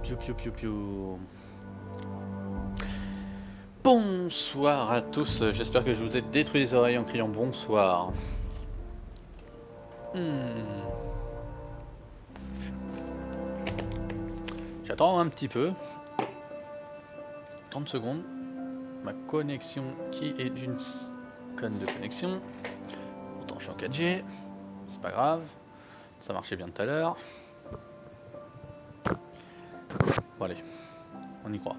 Piou piou piou piou. Bonsoir à tous, j'espère que je vous ai détruit les oreilles en criant bonsoir. J'attends un petit peu. 30 secondes. Ma connexion qui est d'une conne de connexion. Pourtant je suis en 4G. C'est pas grave. Ça marchait bien tout à l'heure. Bon allez, on y croit.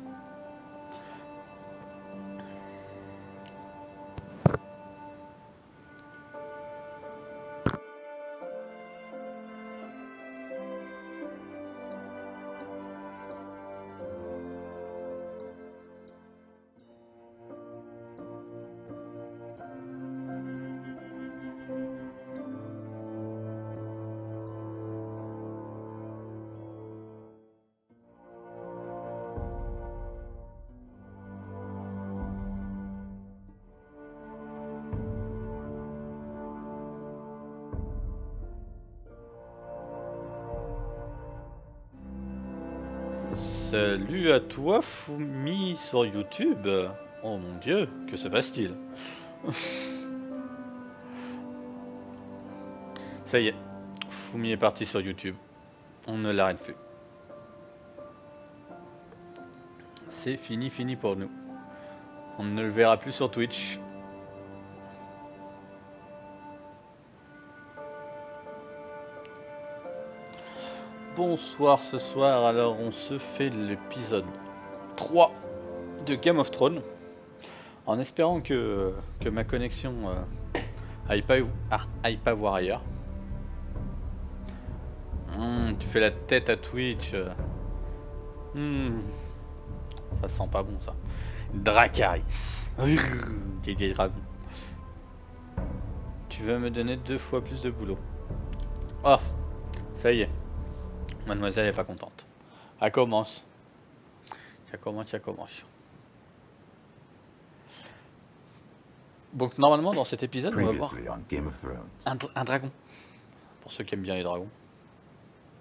Salut à toi Fumi sur YouTube. Oh mon dieu, que se passe-t-il? Ça y est, Fumi est parti sur YouTube. On ne l'arrête plus. C'est fini pour nous. On ne le verra plus sur Twitch. Bonsoir ce soir, alors on se fait l'épisode 3 de Game of Thrones. En espérant que ma connexion aille pas voir ailleurs. Tu fais la tête à Twitch. Ça sent pas bon ça. Dracarys. Des dragons. Tu veux me donner 2 fois plus de boulot. Oh, ça y est. Mademoiselle est pas contente. Elle commence. Ça commence. Donc normalement dans cet épisode on va voir un dragon. Pour ceux qui aiment bien les dragons.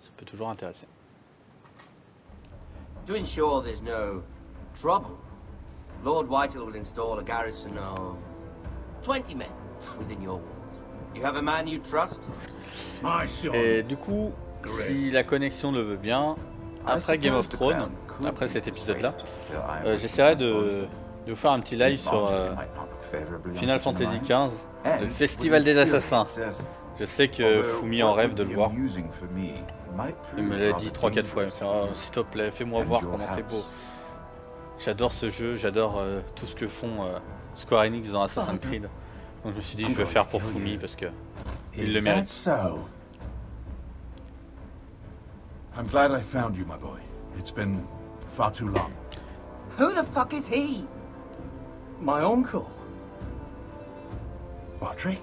Ça peut toujours intéresser. To ensure there's no trouble, Lord Whitehall will install a garrison of 20 men within your walls. You have a man you trust? Et du coup, si la connexion le veut bien, après Game of Thrones, après cet épisode-là, j'essaierai de vous faire un petit live sur Final Fantasy XV, le Festival des Assassins. Je sais que Fumi en rêve de le voir. Il me l'a dit 3-4 fois. Il me fait oh, s'il te plaît, fais-moi voir comment c'est beau. J'adore ce jeu, j'adore tout ce que font Square Enix dans Assassin's Creed. Donc je me suis dit je vais faire pour Fumi parce que il le mérite. I'm glad I found you, my boy. It's been far too long. Who the fuck is he? My uncle. Roderick?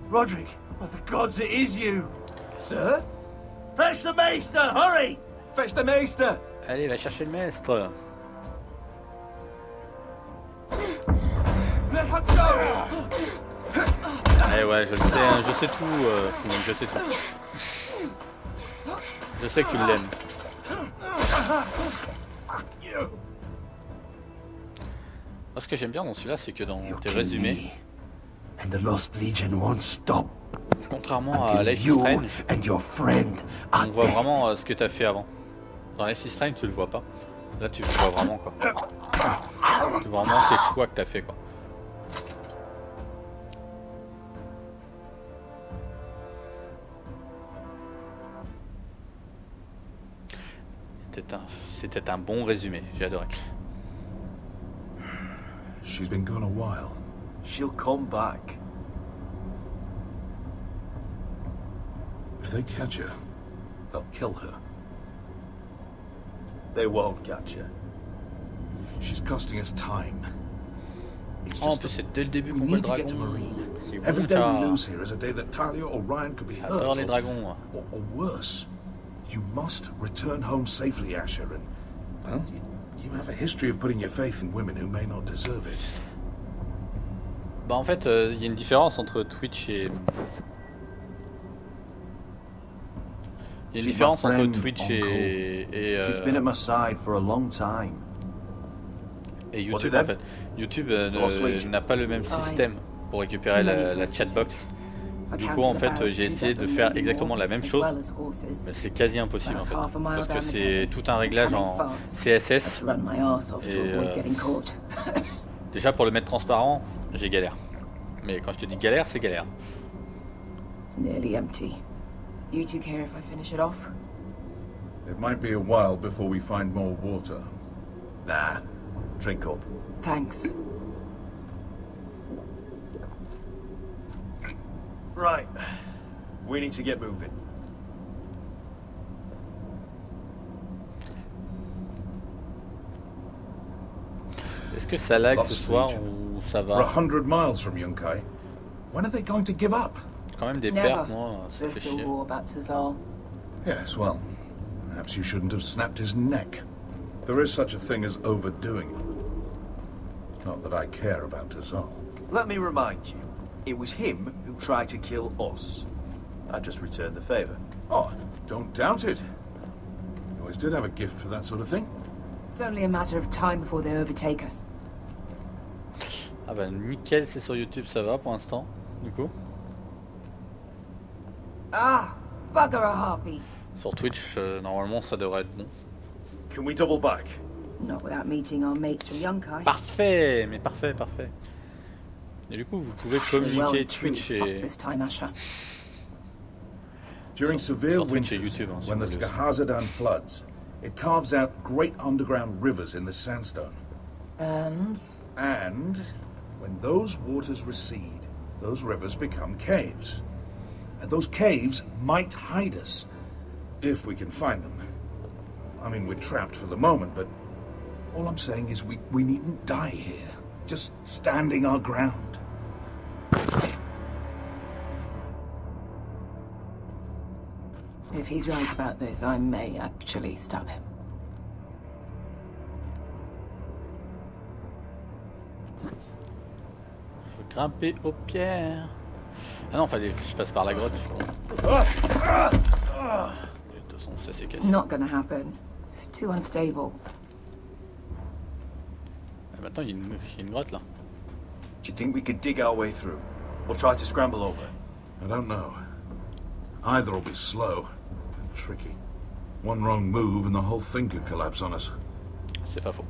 Roderick, by the gods, it is you! Sir? Fetch the Maester, hurry! Fetch the Maester! Allez, va chercher le maître. Let her go! Eh ouais, je le sais, hein, je sais tout, Fumi, je sais tout. Je sais que tu l'aimes. Ce que j'aime bien dans celui-là, c'est que dans tes résumés, contrairement à Life is Strange, on voit vraiment ce que tu as fait avant. Dans Life is Strange, tu le vois pas. Là, tu le vois vraiment quoi. Tu vois vraiment tes choix que tu as fait quoi. C'était un bon résumé, j'ai adoré. She's been gone a while. She'll come back. If they catch her, they'll kill her. They won't catch her. She's costing us time. It's Oh, en just plus, c'est dès le début we qu'on voit le need to get to dragon. Marine. C'est Every bon, day we ça. lose here is a day that Talia or Ryan could be hurt. J'adore les dragons. Or worse. You must return home safely, Asher, and, well, you have a history of putting your faith in women who may not deserve it. Bah en fait, il y a une différence entre Twitch et... Il y y a une différence entre Twitch et YouTube en fait. YouTube n'a pas le même système pour récupérer la chatbox. Du coup en fait j'ai essayé de faire exactement la même chose, mais c'est quasi impossible en fait, parce que c'est tout un réglage en CSS et déjà pour le mettre transparent j'ai galère, mais quand je te dis galère c'est galère. It's nearly empty. You two care if I finish it off? It might be a while before we find more water. Nah, drink up. Thanks. Right, we need to get moving. Est-ce que ça lag ce soir ou ça va? We're 100 miles from Yunkai. When are they going to give up? Quand même des pertes, moi, ça fait chier. Yes, well, perhaps you shouldn't have snapped his neck. There is such a thing as overdoing it. Not that I care about Tazal. Let me remind you, it was him who tried to kill us. I just returned the favor. Oh, don't doubt it. You always did have a gift for that sort of thing. It's only a matter of time before they overtake us. Ah bah nickel, c'est sur YouTube, ça va pour l'instant, du coup. Ah, bugger a harpy. Sur Twitch, normalement ça devrait être bon. Can we double back? Not without meeting our mates from Yunkai. Parfait, mais parfait, parfait. Et du coup, vous pouvez communiquer Twitch et... During severe winters, YouTube, hein, when the Skahazadan floods, it carves out great underground rivers in the sandstone. And when those waters recede, those rivers become caves. And those caves might hide us, if we can find them. I mean, we're trapped for the moment, but all I'm saying is we needn't die here, just standing our ground. If he's right about this, I may actually stab him. Faut grimper aux pierres. Ah non, fallait que je passe par la grotte. De toute façon, ça c'est cassé. It's not gonna happen. It's too unstable. Et maintenant, il y a une grotte là. Do you think we could dig our way through? Or try to scramble over? I don't know. Either will be slow and tricky. One wrong move and the whole thing could collapse on us. C'est pas faux.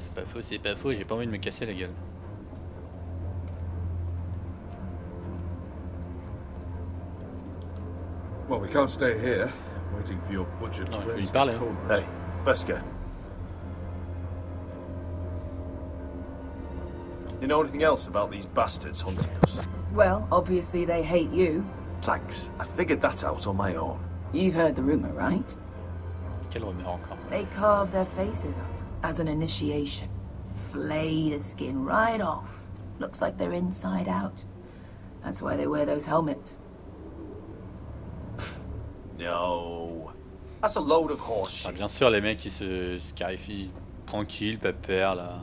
C'est pas faux, c'est pas faux, j'ai pas envie de me casser la gueule. Well, we can't stay here, waiting for your butchered friends to corner us. Hey, Beskha. You know anything else about these bastards hunting us? Well, obviously they hate you. Thanks. I figured that out on my own. You've heard the rumor, right? Quel rumeur encore? They carve their faces up as an initiation. Flay the skin right off. Looks like they're inside out. That's why they wear those helmets. No. That's a load of horse shit. Ah, bien sûr, les mecs qui se scarifient tranquille, pépère là.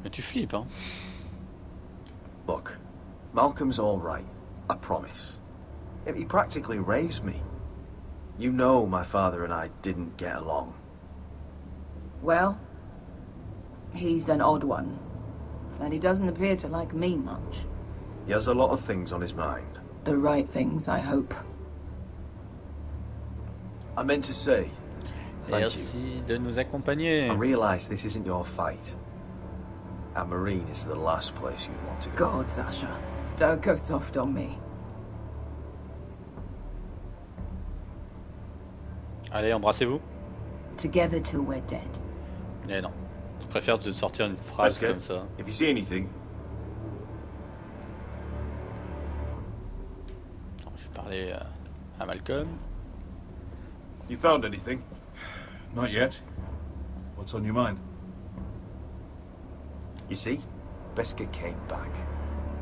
Mais tu flippes, hein. Look, Malcolm's all right. I promise. He practically raised me. You know my father and I didn't get along. Well, he's an odd one. And he doesn't appear to like me much. He has a lot of things on his mind. The right things, I hope. I meant to say, Merci de nous accompagner. I realize this isn't your fight. And Marine is the last place you'd want to go. God, Sasha. Don't go soft on me. Allez, embrassez-vous. Together till we're dead. Eh non. Je préfère te sortir une phrase comme ça. If you see anything. Je vais parler à Malcolm. You found anything? Not yet. What's on your mind? You see, Beskha came back.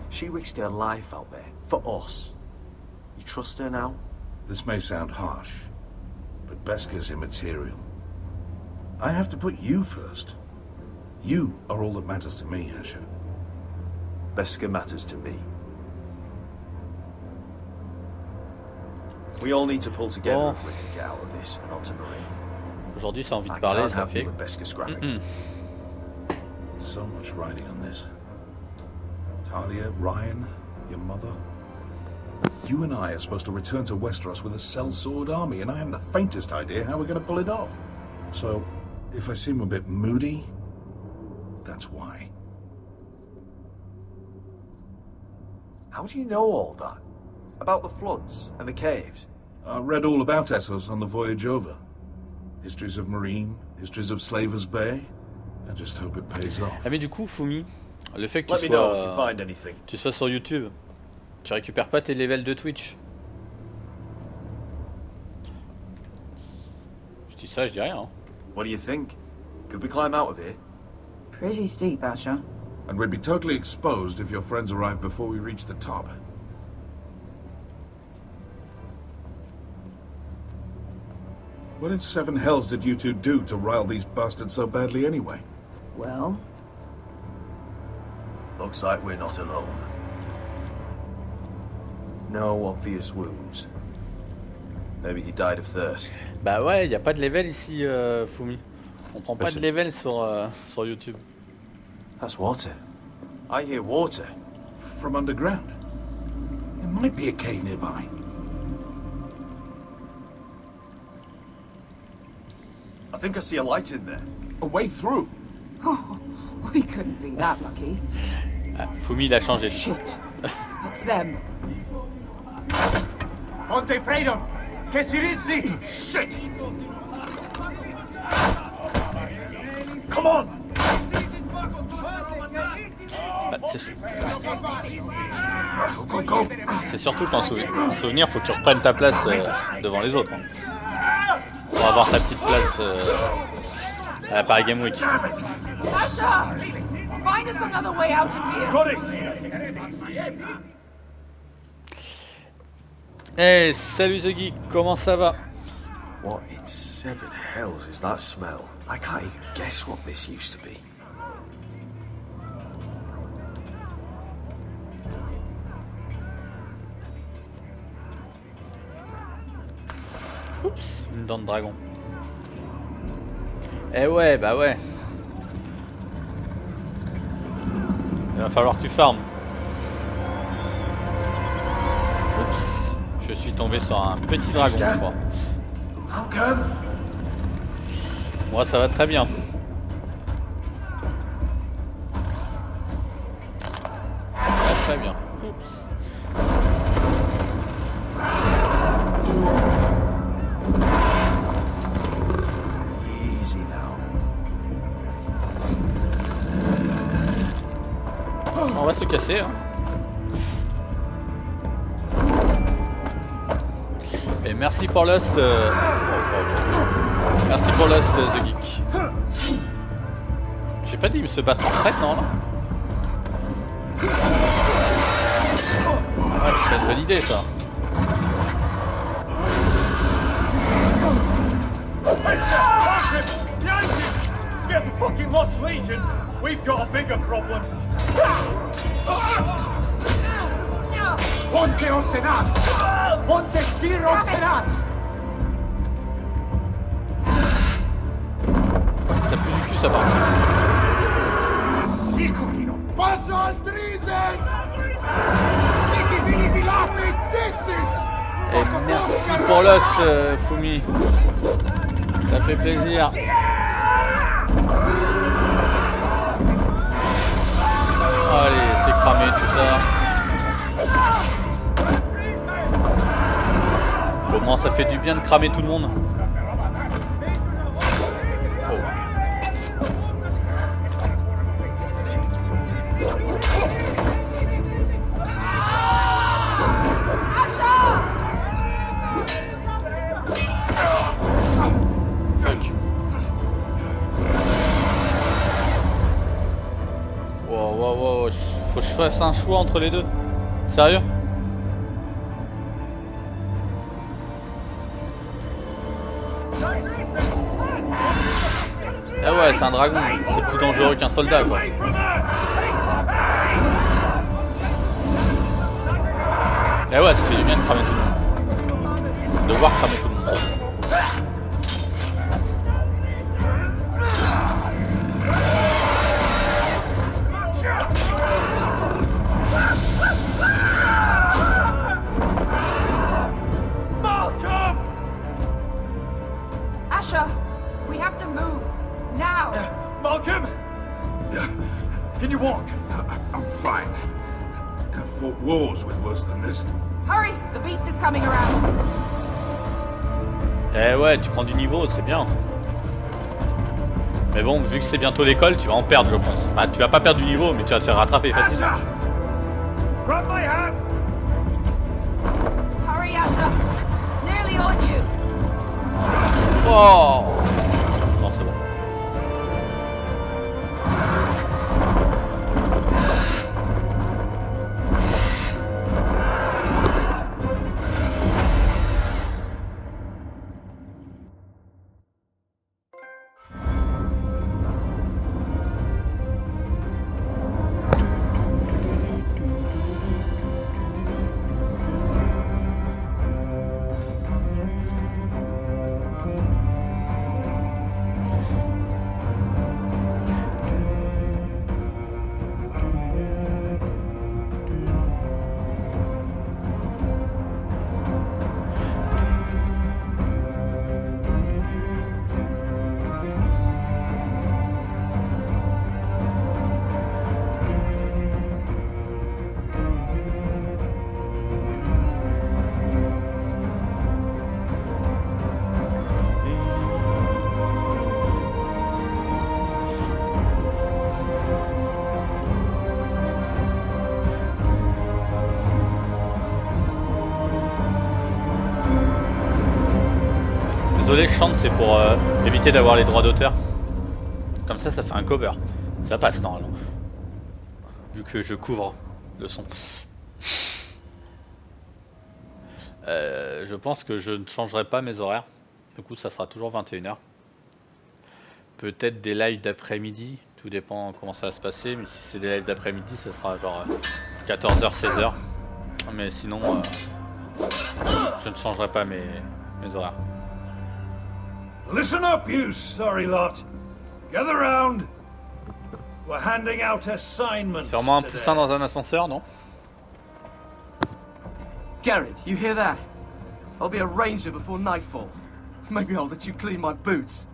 She risked her life out there, for us. You trust her now? This may sound harsh, but Beskha's immaterial. I have to put you first. You are all that matters to me, Asher. Beskha matters to me. We all need to pull together if we're going to get out of this and onto Marine. Aujourd'hui, ça a envie de parler, ça fait. So much riding on this. Talia, Ryan, your mother. You and I are supposed to return to Westeros with a sellsword army, and I haven't the faintest idea how we're going to pull it off. So, if I seem a bit moody, that's why. How do you know all that? About the floods and the caves? I read all about Essos on the voyage over. Histories of Marine, histories of Slaver's Bay. I just hope it pays off. Ah mais du coup, Fumi, le fait que tu sois sur YouTube, tu récupères pas tes levels de Twitch. Je dis ça, je dis rien. Hein. What do you think? Could we climb out of here? Pretty steep, Asher. And we'd be totally exposed if your friends arrive before we reach the top. What in seven hells did you two do to rile these bastards so badly anyway? Well? Looks like we're not alone. No obvious wounds. Maybe he died of thirst. Bah ouais, y a pas de level ici, Fumi. On prend pas de level sur YouTube. That's water. I hear water. From underground. There might be a cave nearby. I think I see a light in there. A way through. Oh, we couldn't be that lucky. Ah, Fumi il a changé. Shit. It's them. Ponte Freedom! Che si rizzi! Shit! Come on! Bah, c'est surtout qu'en souvenir, faut que tu reprennes ta place devant les autres. Hein. Pour avoir ta petite place à la Paris Game Week. Sasha! Find us another way out of here! Got it! Hey, salut The Geek, comment ça va? What in seven hells is that smell? I can't even guess what this used to be. Oups, une dent de dragon. Eh ouais, bah ouais. Il va falloir que tu farmes. Oups, je suis tombé sur un petit dragon, je crois. Moi, ça va très bien. Très bien. Oups. Easy now. On va se casser. Hein. Et merci pour Lost. Merci pour Lost, The Geek. J'ai pas dit, mais se battre en traite, non là. Ouais, c'est une bonne idée ça. Get the fucking Lost Legion! We've got a bigger problem! Ponte Osenas! Ponte Sir Osenas! Ça pue du cul ça part. Sicurino! Passo al Trises! Siki Vili Vilati Dissis! Et merci pour Lost, Fumi. Ça fait plaisir. Allez, c'est cramé tout ça. Comment ça fait du bien de cramer tout le monde. Oh. Wow, faut que je fasse un choix entre les deux. Sérieux? Eh ouais, c'est un dragon, c'est plus dangereux qu'un soldat quoi. Eh ouais, ça fait du bien de cramer tout le monde. devoir cramer tout le monde. Malcolm! Asher, we have to move. Now! Malcolm! Can you walk? I'm fine. I've fought wars with worse than this. Hurry! The beast is coming around. Eh ouais, tu prends du niveau, c'est bien. Mais bon, vu que c'est bientôt l'école, tu vas en perdre, je pense. Bah, tu vas pas perdre du niveau, mais tu vas te faire rattraper facilement. Grab my hand! Hurry, Asher! It's nearly on you. Oh! Non, c'est bon. Désolé, je chante, c'est pour éviter d'avoir les droits d'auteur. Comme ça fait un cover. Ça passe normalement. Vu que je couvre le son. Je pense que je ne changerai pas mes horaires. Du coup, ça sera toujours 21 h. Peut-être des lives d'après-midi. Tout dépend comment ça va se passer. Mais si c'est des lives d'après-midi, ça sera genre 14 h, 16 h. Mais sinon, je ne changerai pas mes horaires. Listen up, you sorry lot. Gather round. We're handing out assignments. C'est vraiment un poussin dans un ascenseur, non? Garrett, you hear that? I'll be a ranger before nightfall. Maybe I'll let you clean my boots.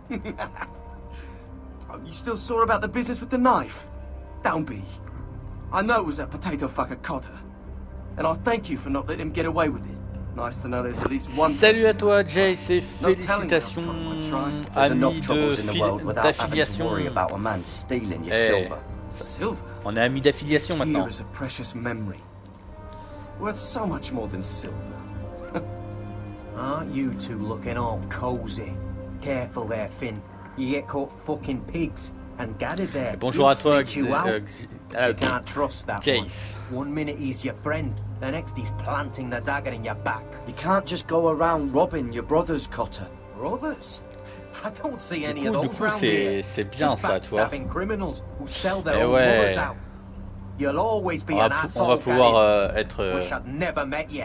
Oh, you still sore about the business with the knife? Don't be. I know it was that potato fucker Cotter. And I'll thank you for not letting him get away with it. Nice to know there's at least one. Salut à toi, Jace, et félicitations, amis d'affiliation. On est amis d'affiliation maintenant. Worth so much more than silver. Aren't you two looking all cozy? Careful there, Finn. You get caught fucking pigs. And Gadded there. Bonjour à toi, you can't trust that Jace. One minute he's your friend, the next he's planting the dagger in your back. You can't just go around robbing your brothers, Cotter. Brothers? I don't see any Du of coup, those round c'est here. bien Just ça, tu vois. backstabbing criminals who sell their Eh own ouais. mothers out. You'll always be an On asshole, va pouvoir être. Wish I'd never met you.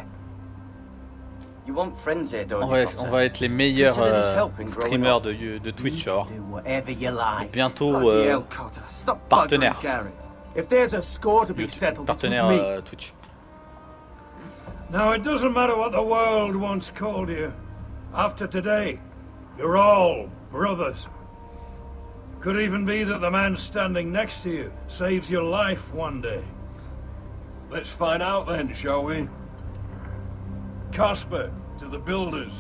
You want friends here, don't On you, va Cotter? être les meilleurs Consider this helping growing streamers up. de Twitch, alors. Do whatever you like. Bientôt Bloody hell, Cotter. Stop partenaire. buggering Garrett. If there's a score to be settled, it's with partenaire me. Twitch. Now, it doesn't matter what the world once called you. After today, you're all brothers. Could even be that the man standing next to you saves your life one day. Let's find out then, shall we? Casper to the builders.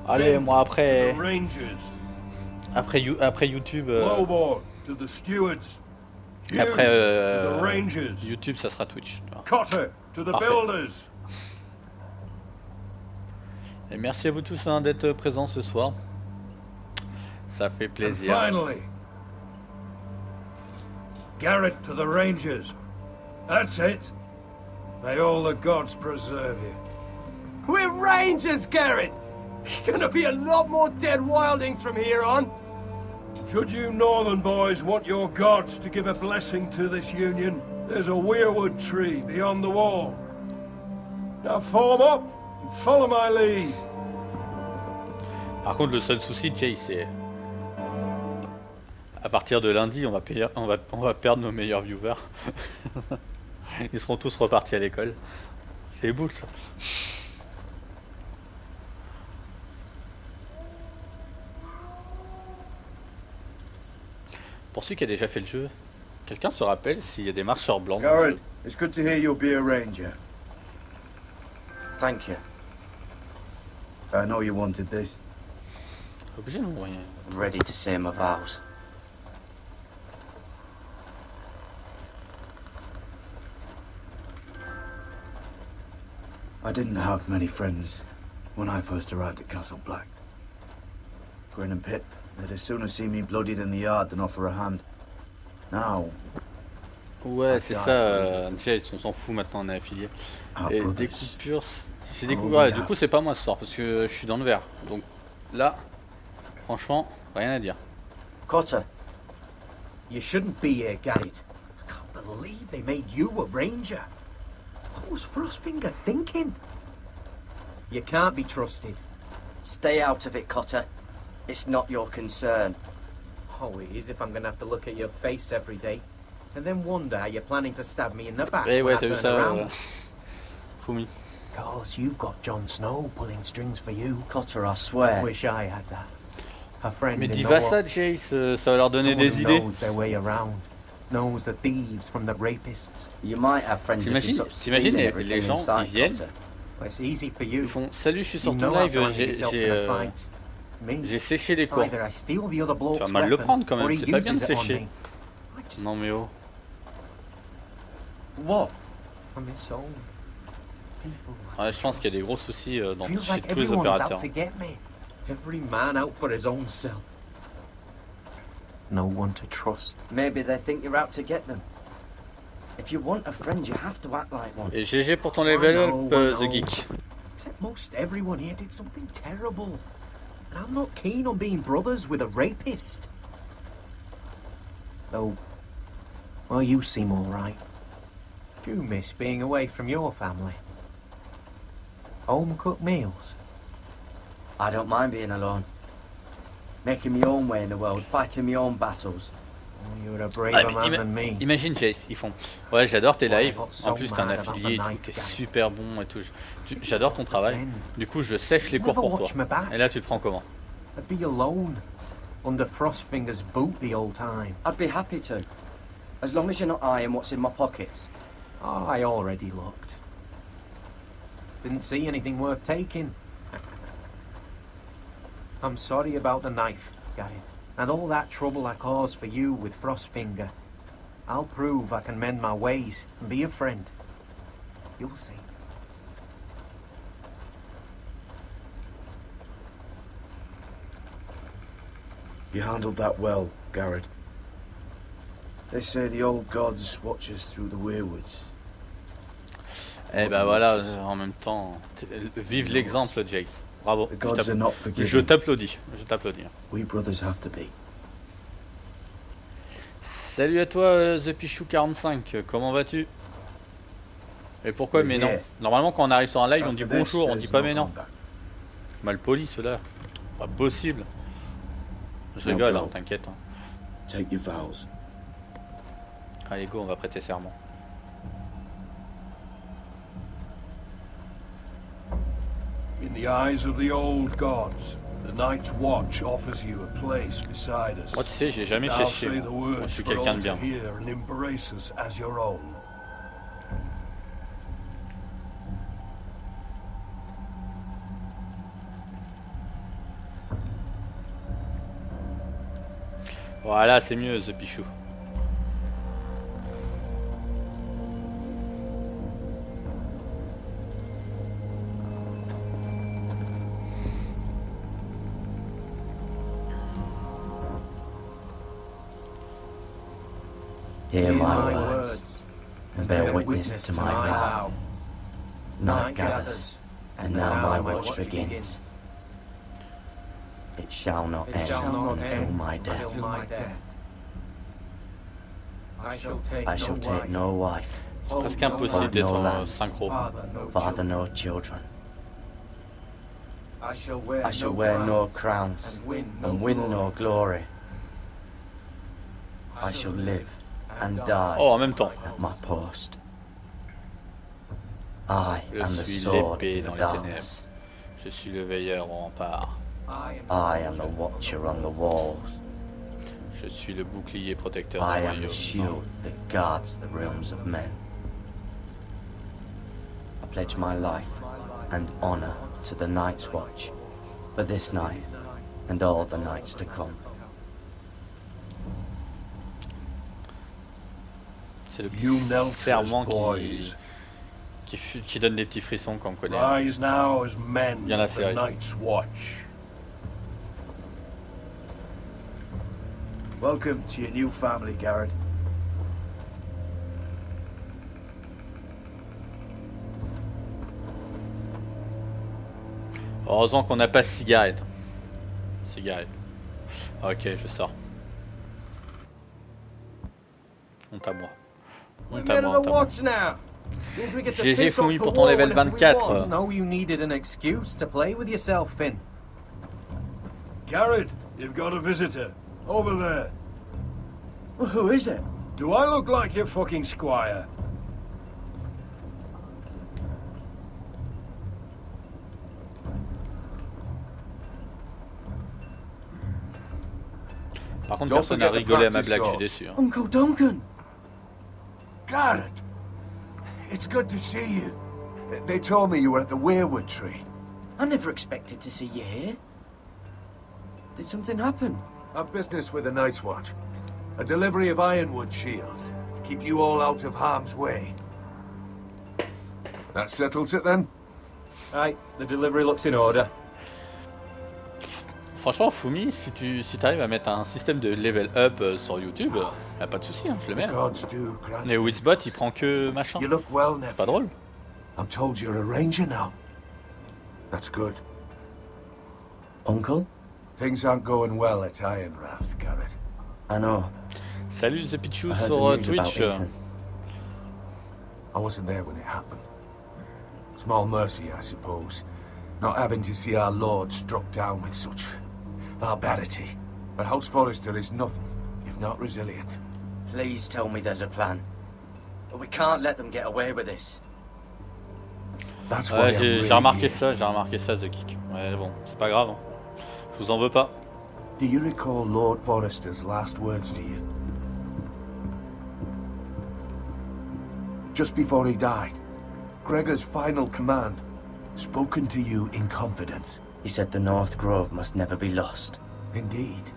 Allez, moi To the rangers. après YouTube. Lowbore to the stewards. Et après to the rangers. YouTube, ça sera Twitch. Cotter to the Parfait. builders. Et merci à vous tous d'être présents ce soir. Ça fait And plaisir. finally, Garrett to the rangers. That's it. May all the gods preserve you. We're rangers, Garrett! Gonna be a lot more dead wildings from here on. Should you northern boys want your gods to give a blessing to this union, there's a weirwood tree beyond the wall. Now form up and follow my lead. Par contre, le seul souci, Jay, c'est à partir de lundi, on va perdre nos meilleurs viewers. Ils seront tous repartis à l'école. C'est les boules, ça. Pour celui qui a déjà fait le jeu, quelqu'un se rappelle s'il y a des marcheurs blancs dans le jeu? It's good to hear you'll be a ranger. Thank you. I know you wanted this. Obligé de mourir. I'm ready to say my vows. I didn't have many friends when I first arrived at Castle Black. Grin and Pip, they'd as soon see me bloodied in the yard than offer a hand. Now... Ouais, c'est ça, Jay, on s'en fout maintenant, on est affilié. Et des coupures... J'ai découvert, du coup c'est pas moi ce soir, parce que je suis dans le vert. Donc là, franchement, rien à dire. Cotter, you shouldn't be here, Garrett. I can't believe they made you a ranger. What was Frostfinger thinking? You can't be trusted. Stay out of it, Cotter. It's not your concern. Oh, it is if I'm gonna have to look at your face every day. And then wonder how you're planning to stab me in the back when I t'as vu turn ça, around. Fumi. Of course, you've got Jon Snow pulling strings for you. Cotter, I swear. Wish I had that. A friend Mais in dis the pas watch. ça, Jace, ça va leur donner Someone des who idées. knows their way around. Knows the thieves from the rapists. You might have friends who T'imagines stop stealing les everything gens, inside, ils viennent, Cotter. Well, it's easy for you. ils font salut, je suis sur You ton know how live, to handle yourself in a fight. Me? j'ai séché les cours. Either I steal the other Tu bloke's vas mal le weapon, prendre quand or même, he c'est pas bien de uses it on sécher. me. I just Non mais oh. What? on its own. People Ouais, je pense qu'il y a des gros soucis dans feels like chez tous les everyone's out opérateurs. to get me. Every man out for his own self. No one to trust. Maybe they think you're out to get them. If you want a friend, you have to act like one. Et GG pour ton level up, The Geek. Except most everyone here did something terrible. And I'm not keen on being brothers with a rapist. Though, well, you seem all right. Do you miss being away from your family? Home-cooked meals? I don't mind being alone. Making my own way in the world, fighting my own battles. Oh, you're a braver man than me. Imagine Jace, ils font ouais j'adore tes lives, en plus t'es un mad about affilié et the tout, knife t'es guy. super bon et tout, j'adore ton travail, du coup je sèche les cours pour toi, et là tu te prends comment? I'd be alone, under Frostfinger's boot the whole time. I'd be happy to. As long as you're not eyeing what's in my pockets. Oh, I already looked. Didn't see anything worth taking. I'm sorry about the knife, Gareth, and all that trouble I caused for you with Frostfinger. I'll prove I can mend my ways and be a friend. You'll see. You handled that well, Garrett. They say the old gods watch us through the weirwoods. Eh ben voilà, en même temps, vive l'exemple Jace, bravo, The gods are not forgiving. je t'applaudis, je t'applaudis. We brothers have to be. Salut à toi The Pichou 45, comment vas-tu? Et pourquoi mais non? Normalement quand on arrive sur un live on dit bonjour, on dit pas mais non. Mal poli cela, pas possible. Je rigole, hein, t'inquiète. Hein. Take your vows. Allez go, on va prêter serment. In the eyes of the old gods, the Night's Watch offers you a place beside us. Moi tu sais, j'ai jamais Now séché. say the Moi, je words suis for quelqu'un all de to bien. hear and embrace us as your own. Voilà, c'est mieux The Pichou. Hear my words, and bear witness to my vow. Night gathers, and now my watch begins. It shall not end until my death. I shall take no wife, C'est presque impossible d'être no en lands, synchro. father no children. I shall wear no crowns and win no glory. I shall live and die en même temps. at my post. I am the Je suis sword l'épée in dans the les darkness. ténèbres. Je suis le veilleur au rempart. I am the watcher on the walls. Je suis le bouclier protecteur I du am the royaume. shield that guards the realms of men. I pledge my life and honor to the Night's Watch for this night and all the nights to come. C'est le You petit Melters serment boys. qui donne des petits frissons quand on connaît. Rise now as men Bien la of the série. Night's Watch. Welcome to your new family, Garrett. Heureusement qu'on n'a pas cigarette. Cigarette. Ok, je sors. Honte à moi. Honte à moi, honte à moi. GG Fumi pour ton level 24. No, you needed an excuse to play with yourself, Finn. Garrett, you've got a visitor. Over there. Well, who is it? Do I look like your fucking squire? Par contre, personne n'a rigolé à ma blague, je suis déçu. Hein. Uncle Duncan. Garrett, it's good to see you. They told me you were at the Weirwood Tree. I never expected to see you here. Did something happen? I've business with the Night's Watch. A delivery of ironwood shields to keep you all out of harm's way. That settles it then? Aye, the delivery looks in order. Franchement, Fumi, si t'arrives à mettre un système de level up sur YouTube, y'a pas de souci, hein, je le mets. Mais Wizbot, il prend que machin. C'est pas drôle. I'm told you're a ranger now. That's good. Uncle? Things aren't going well at Ironrath, Garrett. I know. Salut The Pichu I heard sur the news Twitch. about Ethan. I wasn't there when it happened. Small mercy, I suppose, not having to see our lord struck down with such barbarity. But House Forrester is nothing if not resilient. Please tell me there's a plan. But we can't let them get away with this. That's why Ouais, j'ai remarqué ça, The Geek. Ouais, bon, c'est pas grave. Hein. Je vous en veux pas. Do you recall Lord Forrester's last words to you? Just before he died, Gregor's final command, spoken to you in confidence. He said the North Grove must never be lost. Indeed.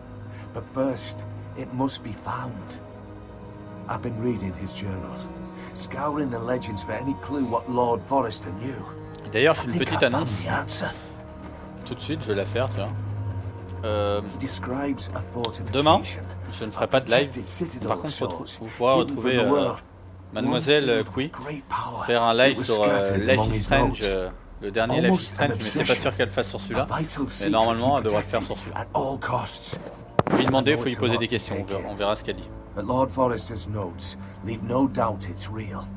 But first, it must be found. I've been reading his journals, scouring the legends for any clue what Lord Forrester knew. D'ailleurs, je fais une petite annonce. Tout de suite, je vais la faire, tu vois. Demain, je ne ferai pas de live. Par contre, vous pourrez retrouver Mademoiselle Kui faire un live sur Life is Strange, le dernier Life is Strange, mais c'est pas sûr qu'elle fasse sur celui-là. Mais normalement, elle devrait le faire sur celui-là. Faut lui demander, faut lui poser des questions, on verra ce qu'elle dit. But Lord Forrester's notes leave no doubt it's real.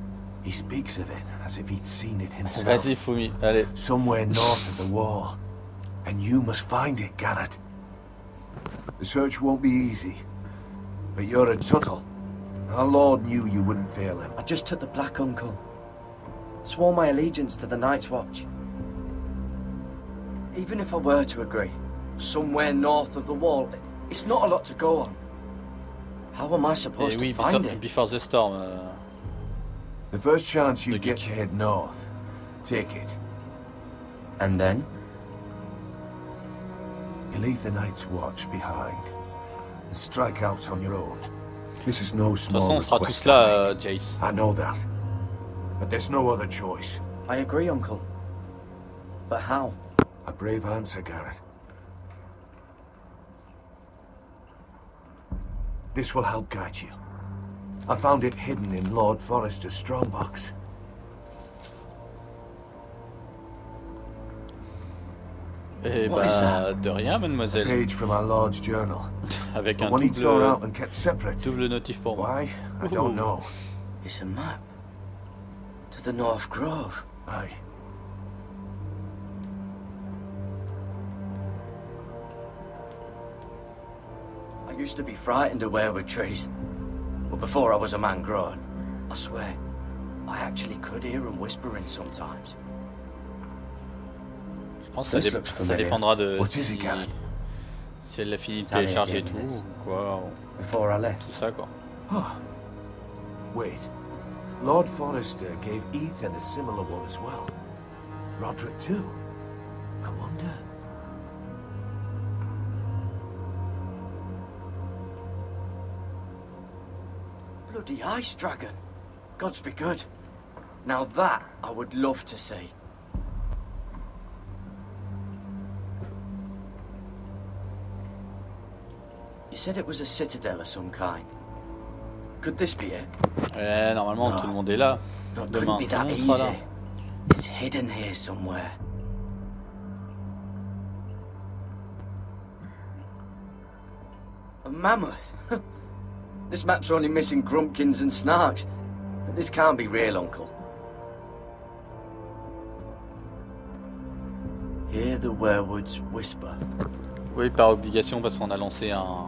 He speaks of it as if he'd seen it himself. Vas-y, Fumi, allez. Somewhere north of the wall. And you must find it, Garrett. The search won't be easy. But you're a Tuttle. Our Lord knew you wouldn't fail him. I just took the black, Uncle. Swore my allegiance to the Night's Watch. Even if I were to agree, somewhere north of the wall, it's not a lot to go on. How am I supposed to find it? Before the Storm. The first chance you get to head north, take it. And then? You leave the Night's Watch behind and strike out on your own. This is no small request. Jace. I know that, but there's no other choice. I agree, Uncle. But how? A brave answer, Garrett. This will help guide you. I found it hidden in Lord Forrester's strongbox. Eh bah, de rien, mademoiselle. A page from our Lord's journal. Avec un double notif pour moi. Why? I don't know. It's a map. To the North Grove. Aye. used to be frightened of weirwood trees. But before I was a man grown, I swear, I actually could hear them whispering sometimes. Je pense que ça dépendra de si elle a fini de télécharger tout ou quoi. Tout ça quoi. Wait. Lord Forrester gave Ethan a similar one as well. Roderick too. I wonder. Bloody ice dragon. Gods be good. Now that I would love to see. You said it was a citadel of some kind. Could this be it? Normalement tout le monde est là. Demain, tout le monde sera là. It's hidden here somewhere. A mammoth? This map's only missing grumpkins and snarks. This can't be real, Uncle. Hear the weirwoods whisper. Oui, par obligation, parce qu'on a lancé un...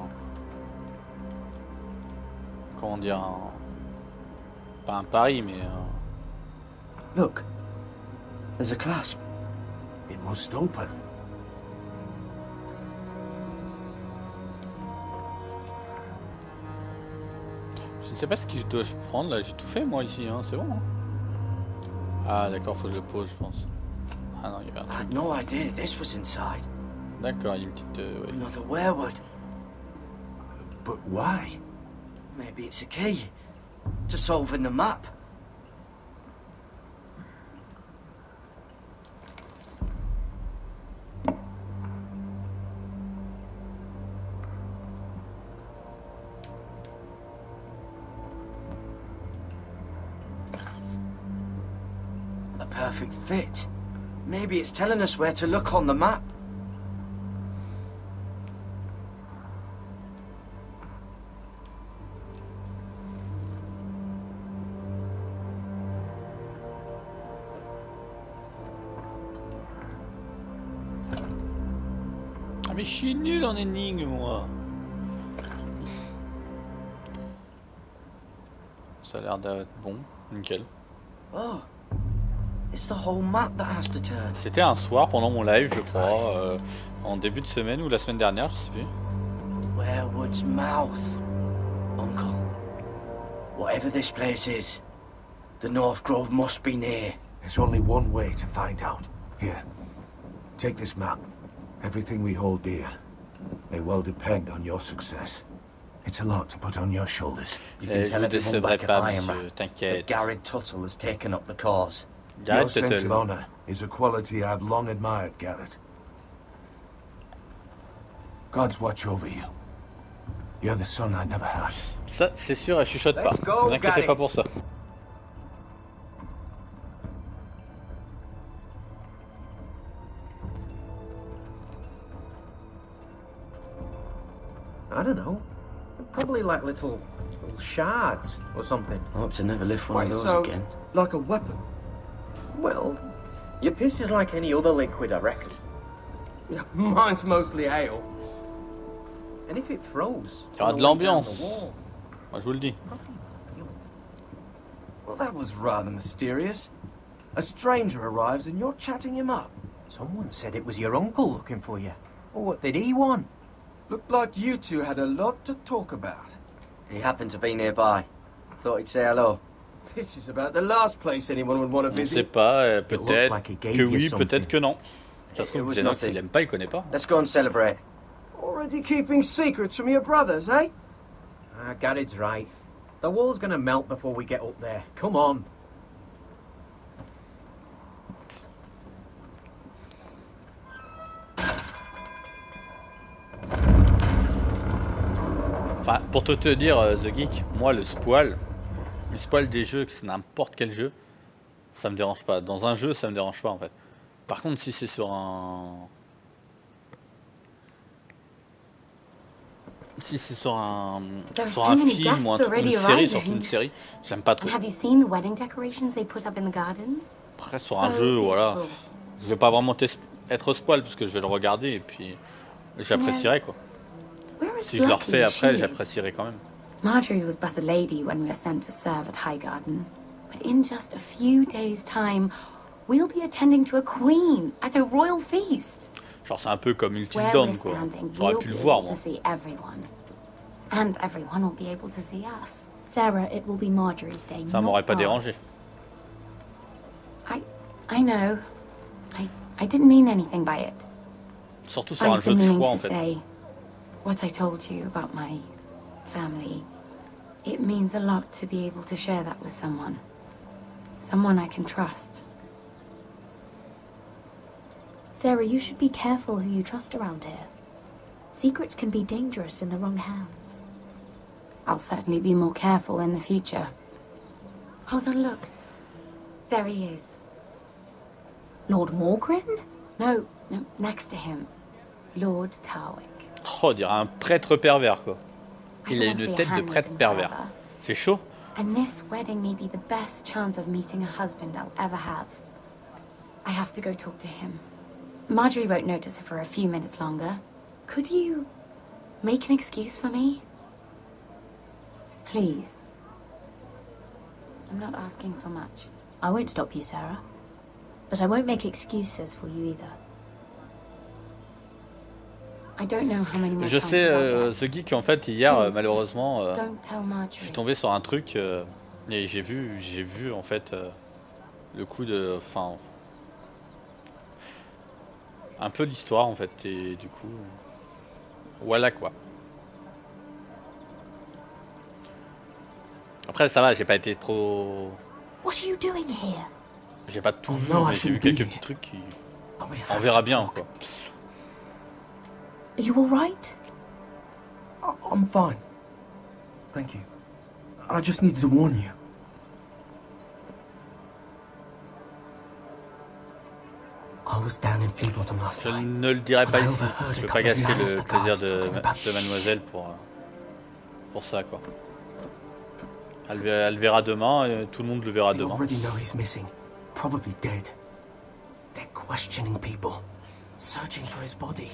Comment dire un... Pas un pari, mais... Look, there's a clasp. It must open. Je ne sais pas ce que je dois prendre là, j'ai tout fait moi ici, hein. C'est bon. Hein. Ah d'accord, faut que je le pose, je pense. Ah non, il y avait un truc. I had no idea this was inside. D'accord, il y a une petite... ouais. Another weirwood. But why? Maybe it's a key to solving the map. A perfect fit. Maybe it's telling us where to look on the map. Ah mais je suis nul en énigme moi. Ça a l'air d'être bon, nickel. Oh, it's the whole map that has to turn. C'était un soir pendant mon live, je crois, en début de semaine ou la semaine dernière, je sais plus. Weirwood's mouth, Uncle. Whatever this place is, the North Grove must be near. There's only one way to find out. Here, take this map. Everything we hold dear may well depend on your success. It's a lot to put on your shoulders. You can tell everyone back at Ironrath that Garrett Tuttle has taken up the cause. Your sense of honor is a quality I've long admired, Garrett. God's watch over you. You're the son I never had. Ça, c'est sûr, elle chuchote pas. Ne vous inquiétez pas pour ça. I don't know. Probably like little shards or something. I hope to never lift one of those again. Like a weapon? Well, your piss is like any other liquid, I reckon. Mine's mostly ale. And if it froze... Il y aura de l'ambiance. Moi je vous le dis. Well, that was rather mysterious. A stranger arrives and you're chatting him up. Someone said it was your uncle looking for you. Well, what did he want? Looked like you two had a lot to talk about. He happened to be nearby. Thought he'd say hello. This is about the last place anyone would want to On ne visit. sait pas, peut-être que oui, peut-être que non. Ça se trouve, Xenox, il aime pas, il connaît pas. Let's go and celebrate. Already keeping secrets from your brothers, eh? Garrett's right. The wall's gonna melt before we get up there. Come on. Enfin, pour te dire, The Geek, moi le spoil des jeux, que c'est n'importe quel jeu, ça me dérange pas. Dans un jeu, ça me dérange pas en fait. Par contre, si c'est sur un... Si c'est sur un film ou une série, surtout une série, j'aime pas trop. Après, sur un jeu, voilà. Je vais pas vraiment être spoil parce que je vais le regarder et puis j'apprécierai quoi. Si je le refais après, j'apprécierais quand même. Marjorie was but a lady when we were sent to serve at Highgarden. But in just a few days' time, we'll be attending to a queen at a royal feast. Genre c'est un peu comme Until Dawn, quoi. J'aurais pu le voir, moi. And everyone will be able to see us. Sarah, it will be Marjorie's day. Ça m'aurait pas dérangé. I know. I didn't mean anything by it. Surtout sur un jeu de choix, en fait. Say what I told you about my family. It means a lot to be able to share that with someone. Someone I can trust. Sarah, you should be careful who you trust around here. Secrets can be dangerous in the wrong hands. I'll certainly be more careful in the future. Hold on, look. There he is. Lord Morgren? No, next to him. Lord Tarwick. Oh, on dirait un prêtre pervers, quoi. Il a une tête de prêtre pervers. C'est chaud. And this wedding may be the best chance of meeting a husband I'll ever have. I have to go talk to him. Marjorie won't notice it for a few minutes longer. Could you make an excuse for me? Please. I'm not asking for much. I won't stop you, Sarah. But I won't make excuses for you either. I don't know how many more je sais, The Geek, en fait, hier, malheureusement, je suis tombé sur un truc et j'ai vu en fait le coup de, enfin, un peu l'histoire en fait, et du coup, voilà quoi. Après, ça va, j'ai pas été trop. What are you doing here? J'ai pas tout vu, mais j'ai vu quelques petits trucs qui. On verra bien quoi. Are you all right? I'm fine. Thank you. I just needed to warn you. I was down in Feebottom last night. Je ne le dirai pas ici. Je veux pas gâcher le plaisir de mademoiselle pour ça quoi. Elle verra demain, et tout le monde le verra demain. They already know he's missing. Probably dead. They're questioning people, searching for his body.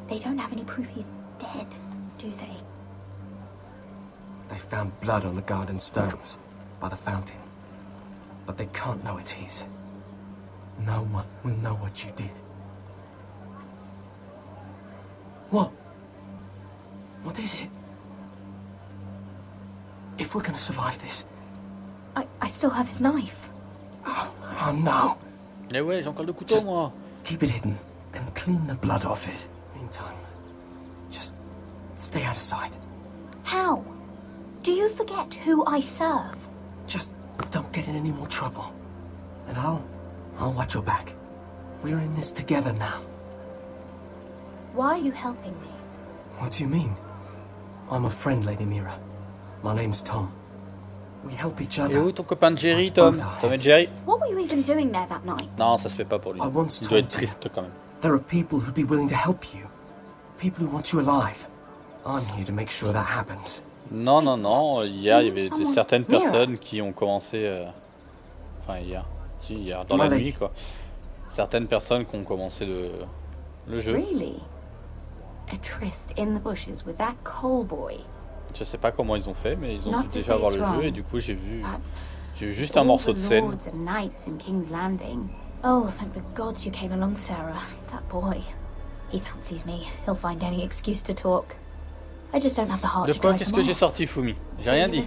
They don't have any proof he's dead, do they? They found blood on the garden stones by the fountain. But they can't know it's his. No one will know what you did. What? What is it? If we're gonna survive this... I still have his knife. Oh no. Eh ouais, j'ai encore le couteau, moi. Keep it hidden and clean the blood off it. Meantime, just stay out of sight. How? Do you forget who I serve? Just don't get in any more trouble. And I'll watch your back. We're in this together now. Why are you helping me? What do you mean? I'm a friend, Lady Mira. My name's Tom. We help each other. Et où ton copain Jerry, Tom? Tom et Jerry? What were you even doing there that night? Non, ça se fait pas pour lui. Il doit être triste quand même. There are people who'd be willing to help you. People who want you alive. I'm here to make sure that happens. Non, non, non. Hier, il y avait certaines personnes qui ont commencé. Enfin, hier. Si, hier, dans la nuit, quoi. Certaines personnes qui ont commencé le jeu. Really? A tryst in the bushes with that call boy. Je sais pas comment ils ont fait, mais ils ont dû déjà voir le jeu et du coup j'ai vu juste un morceau de scène. Oh, thank the gods you came along, Sarah. That boy, he fancies me. He'll find any excuse to talk. I just don't have the heart to drive him off. De quoi qu'est-ce que j'ai sorti, Fumi? J'ai rien dit.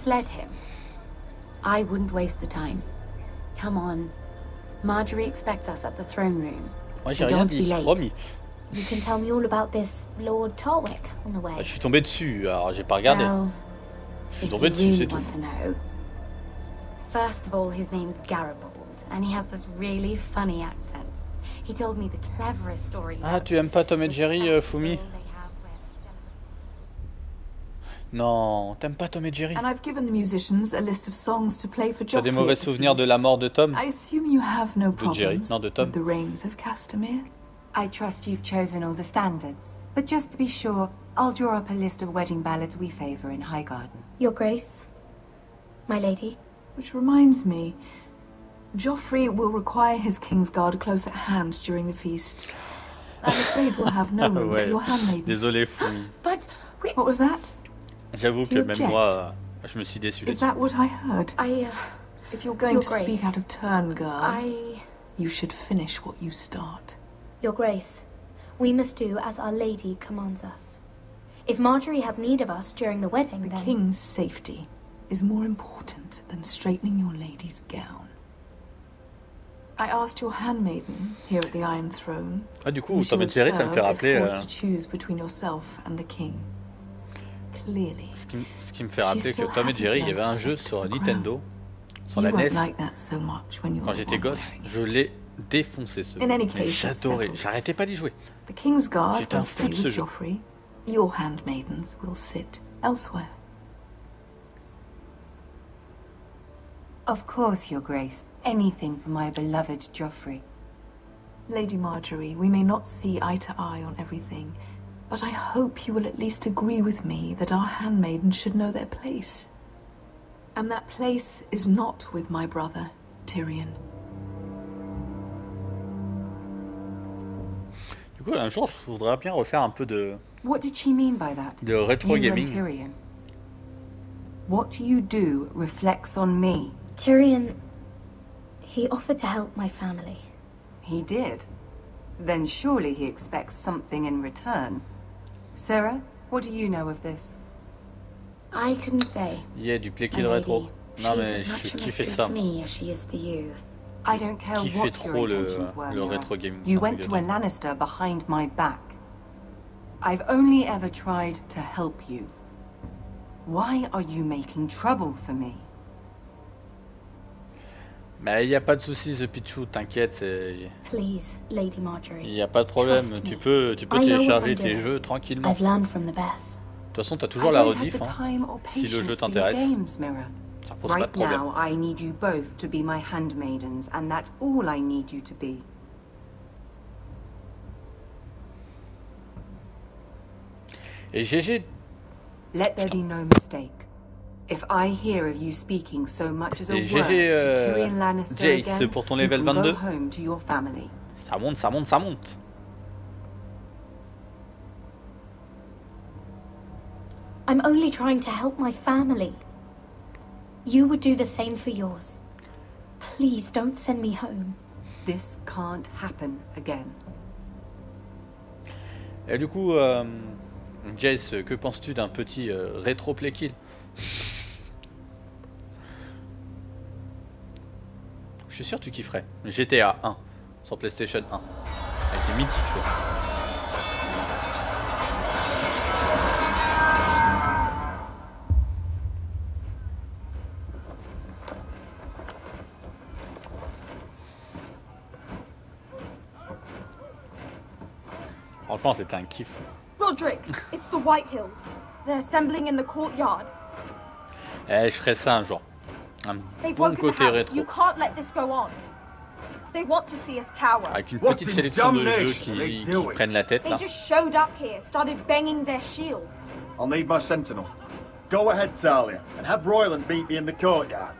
I wouldn't waste the time. Come on. Marjorie expects us at the throne room. Moi j'ai rien dit, promis. You can tell me all about this Lord Tarwick on the way. Je suis tombé dessus, alors j'ai pas regardé. Je suis tombé dessus, c'est tout. First of all, his name's Garibaldi, and he has this really funny accent. He told me the cleverest story. Ah, tu aimes pas Tom et Jerry, Fumi? Non, t'aimes pas Tom et Jerry? And I've given the musicians a list of songs to play for Joffrey. T'as des mauvais souvenirs de la mort de Tom? I assume you have no problems de Jerry, non, de Tom. With the reigns of Castamere. I trust you've chosen all the standards, but just to be sure, I'll draw up a list of wedding ballads we favour in Highgarden. Your Grace, my lady. Which reminds me, Joffrey will require his Kingsguard close at hand during the feast. I'm afraid we'll have no room for your handmaidens. Désolé, fouille. But what was that? J'avoue que même moi, je me suis déçu. Is that what I heard? If you're going to speak out of turn, girl, you should finish what you start. Your Grace, we must do as Our Lady commands us. If Marjorie has need of us during the wedding, then... The king's safety is more important than straightening your lady's gown. I asked your handmaiden here at the Iron Throne. Ah, du coup, Tom et Jerry, ça me fait rappeler. To choose between yourself and the king. Clearly. Ce qui me fait rappeler que Tom et Jerry, il y avait un jeu sur Nintendo, sur la NES. Quand j'étais gosse, je l'ai défoncé ce jeu. Mais j'adorais, j'arrêtais pas d'y jouer. J'étais un fou de ce jeu. Your handmaidens will sit elsewhere. Of course, Your Grace. Anything for my beloved Joffrey. Lady Marjorie, we may not see eye to eye on everything, but I hope you will at least agree with me that our handmaidens should know their place. And that place is not with my brother, Tyrion. Du coup, un jour, je voudrais bien refaire un peu de... What did she mean by that? De rétro gaming. Tyrion. What you do reflects on me. Tyrion, he offered to help my family. He did? Then surely he expects something in return. Sarah, what do you know of this? I couldn't say. Yeah, du play kill rétro. Non mais je kiffais ça. I don't care what your intentions were, you went to a Lannister behind my back. I've only ever tried to help you. Why are you making trouble for me? Mais y a pas de soucis, The Pichu, t'inquiète, Please, Lady Marjorie. Y a pas de problème, tu peux télécharger tes jeux tranquillement. I've learned from the best. De toute façon, t'as toujours la rediff, hein, si le jeu t'intéresse. Ça pose pas de problème. Right now, I need you both to be my handmaidens, and that's all I need you to be. Et GG. Let there be no mistake. If I hear of you speaking so much as a word to Tyrion Lannister again, Jace, pour ton level you can 22. go home to your family. Ça monte, ça monte, ça monte. I'm only trying to help my family. You would do the same for yours. Please don't send me home. This can't happen again. Et du coup, Jace, que penses-tu d'un petit rétro play kill? Je suis sûr que tu kifferais. GTA 1 sur PlayStation 1. Elle était mythique. Franchement, c'était un kiff. Roderick, it's the White Hills. They're assembling in the courtyard. Eh, je ferai ça un jour. Un bon côté rétro. You can't let this go on. They want to see us cower. Avec une petite sélection de jeux qui prennent la tête là. They just showed up here, started banging their shields. I'll need my sentinel. Go ahead, Talia, and have Royland beat me in the courtyard.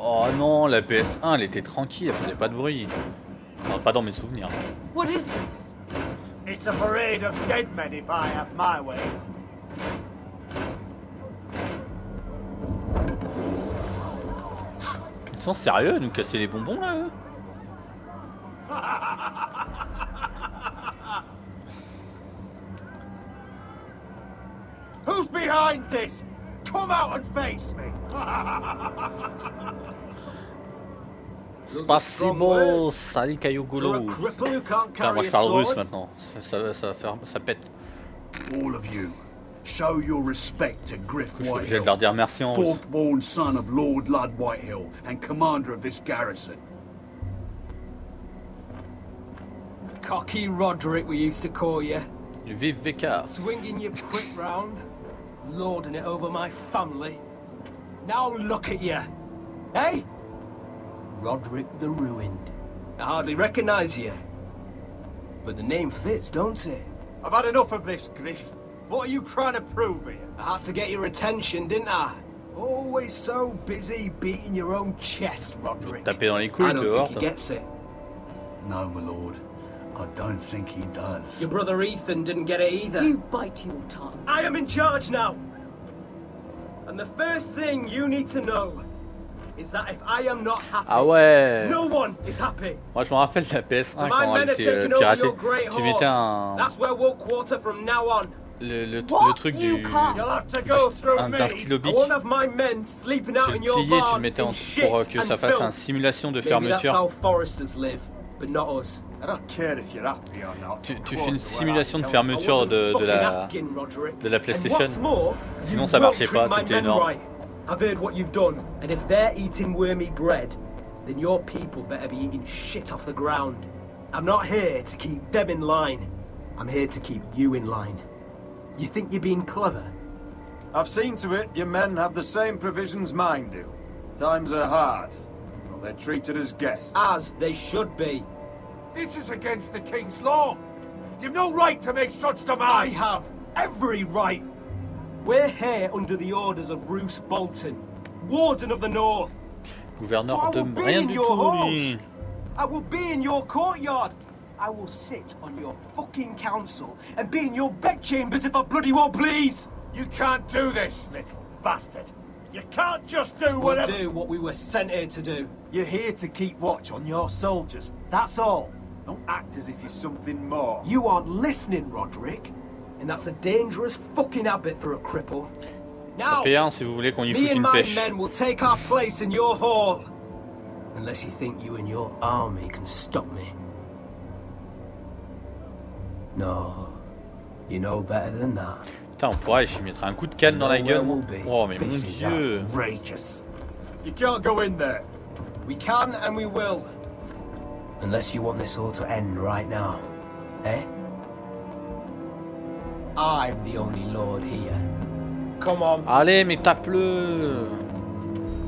Oh non, la PS1 elle était tranquille, elle faisait pas de bruit. Non, pas dans mes souvenirs. What is this? It's a parade of dead men if I have my way. Ils sont sérieux à nous casser les bonbons là eux? Who's behind this? Come out and face me. Spasibo, salut Kayugulu. Putain, moi je parle russe maintenant. Ça pète. All of you, show your respect to Griff Whitehill. Je vais leur dire merci en russe. Fourth-born son of Lord Lud Whitehill and commander of this garrison. Cocky Roderick, we used to call you. Vive Vicar. Swinging your quick round, lording it over my family. Now look at you, hey? Roderick the Ruined. I hardly recognize you. But the name fits, don't it? I've had enough of this, Griff. What are you trying to prove here? I had to get your attention, didn't I? Always so busy beating your own chest, Roderick. Taper dans les couilles, I don't think he gets it. No, my lord. I don't think he does. Your brother Ethan didn't get it either. You bite your tongue. I am in charge now. And the first thing you need to know is that if I am not happy, ah ouais. No one is happy. Moi je me rappelle de la PS1 so quand elle était piratée. Tu mettais un... That's where we'll quarter from now on. Le truc du... d'un stylo bic. Tu le pliais, tu le mettais en... pour que ça fasse une simulation de fermeture. Tu fais une simulation de fermeture de la PlayStation. Sinon ça marchait pas, c'était énorme. I've heard what you've done, and if they're eating wormy bread, then your people better be eating shit off the ground. I'm not here to keep them in line. I'm here to keep you in line. You think you're being clever? I've seen to it your men have the same provisions mine do. Times are hard, but they're treated as guests. As they should be. This is against the King's law. You've no right to make such demands. I have every right. We're here under the orders of Roose Bolton, Warden of the North. Gouverneur de rien du tout, lui. I will be in your courtyard. I will sit on your fucking council and be in your bedchambers if I bloody well please. You can't do this, little bastard. You can't just do whatever... We'll do what we were sent here to do. You're here to keep watch on your soldiers, that's all. Don't act as if you're something more. You aren't listening, Roderick. And that's a dangerous fucking habit for a cripple. Now, si vous voulez qu'on y foute me and une my pêche. men will take our place in your hall. Unless you think you and your army can stop me. No, you know better than that. Putain, on pourrait, je lui mettrais un coup de canne dans la gueule. Oh, mais mon dieu. You can't go in there. We can and we will. Unless you want this all to end right now. Eh? I'm the only lord here. Come on. Allez, mais tape-le.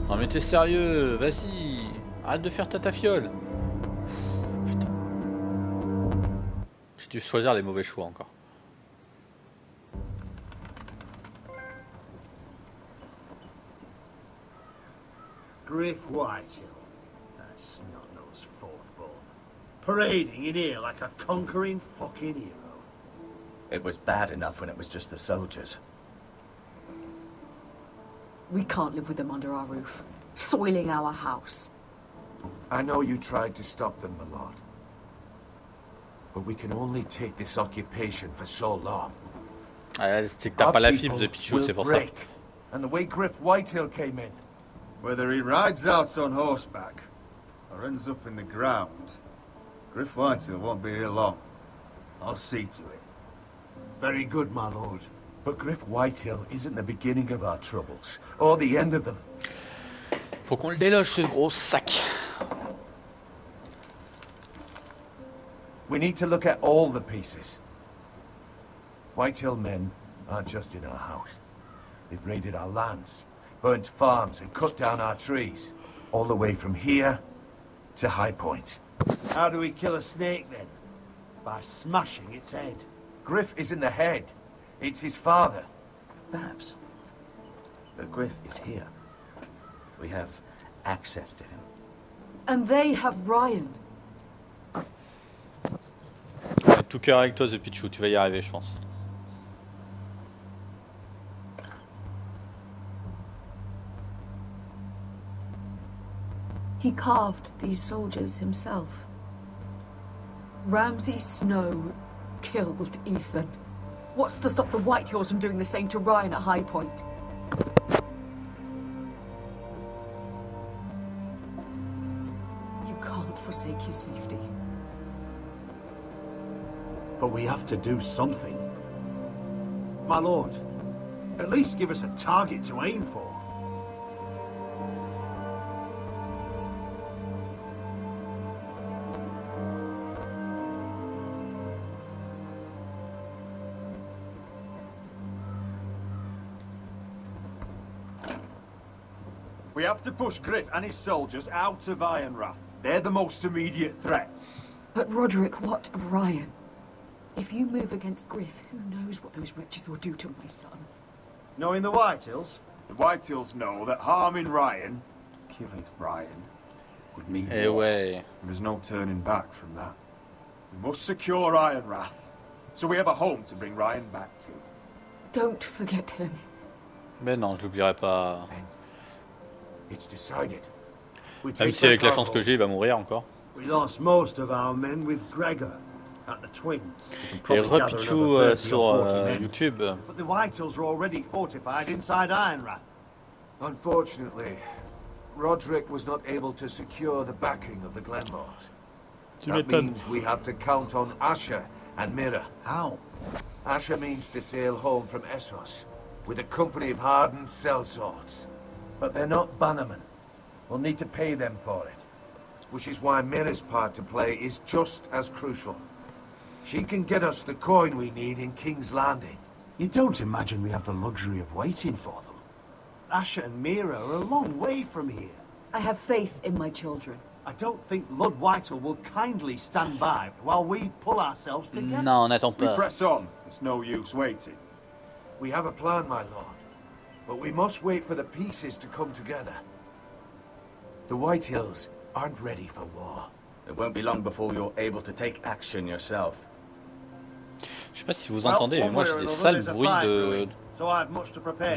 Non mais t'es sérieux, vas-y. Arrête de faire ta fiole. Putain. J'ai dû choisir les mauvais choix encore. Griff Whitehill. That snot-nosed fourth-born. Parading in here like a conquering fucking hero. It was bad enough when it was just the soldiers. We can't live with them under our roof, soiling our house. I know you tried to stop them, my lord. But we can only take this occupation for so long. Ah, c'est que t'as pas la fibre de Pichou, c'est pour ça. And the way Griff Whitehill came in. Whether he rides out on horseback or ends up in the ground, Griff Whitehill won't be here long. I'll see to it. Very good, my lord. But Griff Whitehill isn't the beginning of our troubles, or the end of them. Faut qu'on le déloge, ce gros sac. We need to look at all the pieces. Whitehill men aren't just in our house. They've raided our lands, burnt farms, and cut down our trees. All the way from here to High Point. How do we kill a snake, then? By smashing its head. Griff isn't the head. It's his father. Perhaps. But Griff is here. We have access to him. And they have Ryan. Tout cœur avec toi, The Pichou, tu vas y arriver, je pense. He carved these soldiers himself. Ramsay Snow killed Ethan. What's to stop the Whitehills from doing the same to Ryan at High Point? You can't forsake his safety. But we have to do something. My lord, at least give us a target to aim for. We have to push Griff and his soldiers out of Ironrath. They're the most immediate threat. But Roderick, what of Ryan? If you move against Griff, who knows what those wretches will do to my son? Knowing the Whitehills? The Whitehills know that harming Ryan, killing Ryan, would mean war. There's no turning back from that. We must secure Ironrath, so we have a home to bring Ryan back to. Don't forget him. Mais non, je l'oublierai pas. It's decided. Même si avec la chance que j'ai, il va mourir encore. We lost most of our men with Gregor at the Twins. Et repichou sur YouTube. But the Whitehills are already fortified inside Ironrath. Unfortunately, Roderick was not able to secure the backing of the Glenmores. That means we have to count on Asher and Mira. How? Asher means to sail home from Essos with a company of hardened sellswords. But they're not bannermen. We'll need to pay them for it. Which is why Mira's part to play is just as crucial. She can get us the coin we need in King's Landing. You don't imagine we have the luxury of waiting for them? Asher and Mira are a long way from here. I have faith in my children. I don't think Lord Whitehall will kindly stand by while we pull ourselves together. Non, n'attends pas. We press on. It's no use waiting. We have a plan, my lord. But we must wait for the pieces to come together. The Whitehills aren't ready for war. It won't be long before you're able to take action yourself. Je sais pas si vous entendez, mais moi j'ai des sales bruits de...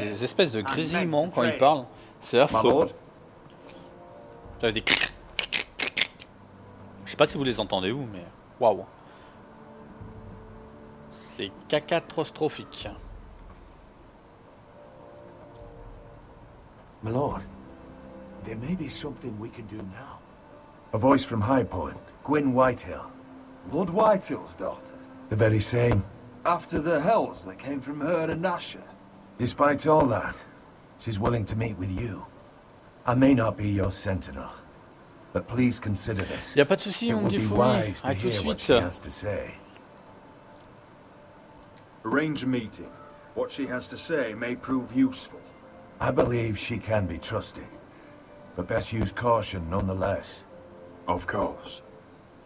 des espèces de grésillements quand ils parlent. C'est affreux. Ça fait des... Je sais pas si vous les entendez où, mais... Waouh. C'est catastrophique. My lord, there may be something we can do now. A voice from High Point, Gwyn Whitehill. Lord Whitehill's daughter? The very same. After the hells that came from her and Asher? Despite all that, she's willing to meet with you. I may not be your sentinel, but please consider this. Y a pas de souci, on me dit fouille. À tout de suite. Arrange a meeting. What she has to say may prove useful. I believe she can be trusted, but best use caution nonetheless. Of course.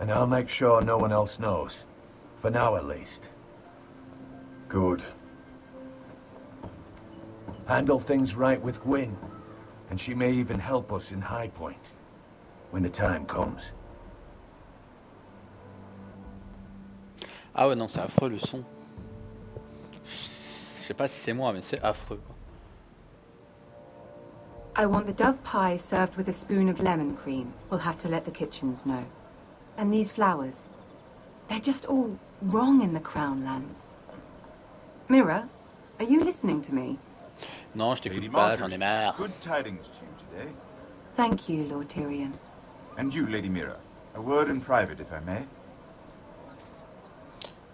And I'll make sure no one else knows. For now, at least. Good. Handle things right with Gwyn, and she may even help us in High Point, when the time comes. Ah ouais, non, c'est affreux le son. Je sais pas si c'est moi, mais c'est affreux, quoi. I want the dove pie served with a spoon of lemon cream. We'll have to let the kitchens know. And these flowers. They're just all wrong in the Crown lands. Mira, are you listening to me? Non, je t'écoute pas, j'en ai marre. Good tidings to you today. Thank you, Lord Tyrion. And you, Lady Mira. A word in private, if I may.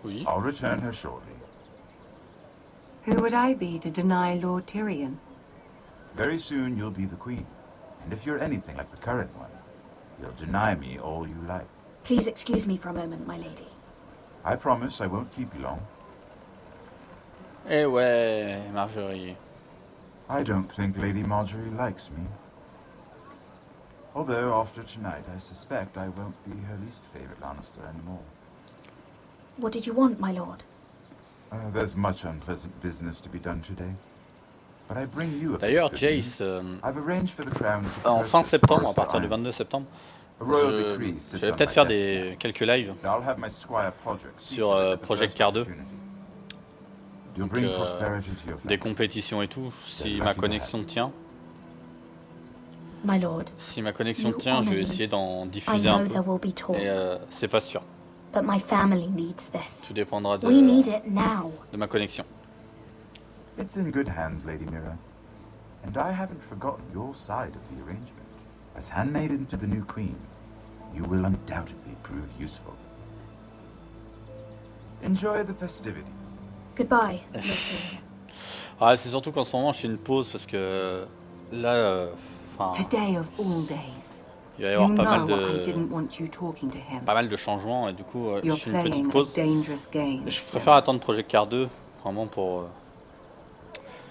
Oui. I'll return her shortly. Who would I be to deny Lord Tyrion? Very soon you'll be the queen. And if you're anything like the current one, you'll deny me all you like. Please excuse me for a moment, my lady. I promise I won't keep you long. Eh ouais, Marjorie. I don't think Lady Marjorie likes me. Although, after tonight, I suspect I won't be her least favorite Lannister anymore. What did you want, my lord? There's much unpleasant business to be done today. But I bring you a D'ailleurs, Jace, I've arranged for the crown to en fin septembre, à partir du 22 septembre, je vais peut-être faire quelques lives sur Project Car 2. Donc, des compétitions et tout, si ma connexion tient. My lord, si ma connexion tient, je vais essayer d'en diffuser un peu. Et c'est pas sûr. But my family needs this. Tout dépendra de ma connexion. It's in good hands, Lady Mira. And I haven't forgotten your side of the arrangement. As handmaiden to the new queen, you will undoubtedly prove useful. Enjoy the festivities. Goodbye. Ah, c'est surtout qu'en ce moment, je fais une pause parce que là, Today of all days. Il va y avoir pas mal de changements et du coup, je fais une petite pause. Je préfère attendre Project Car 2, vraiment pour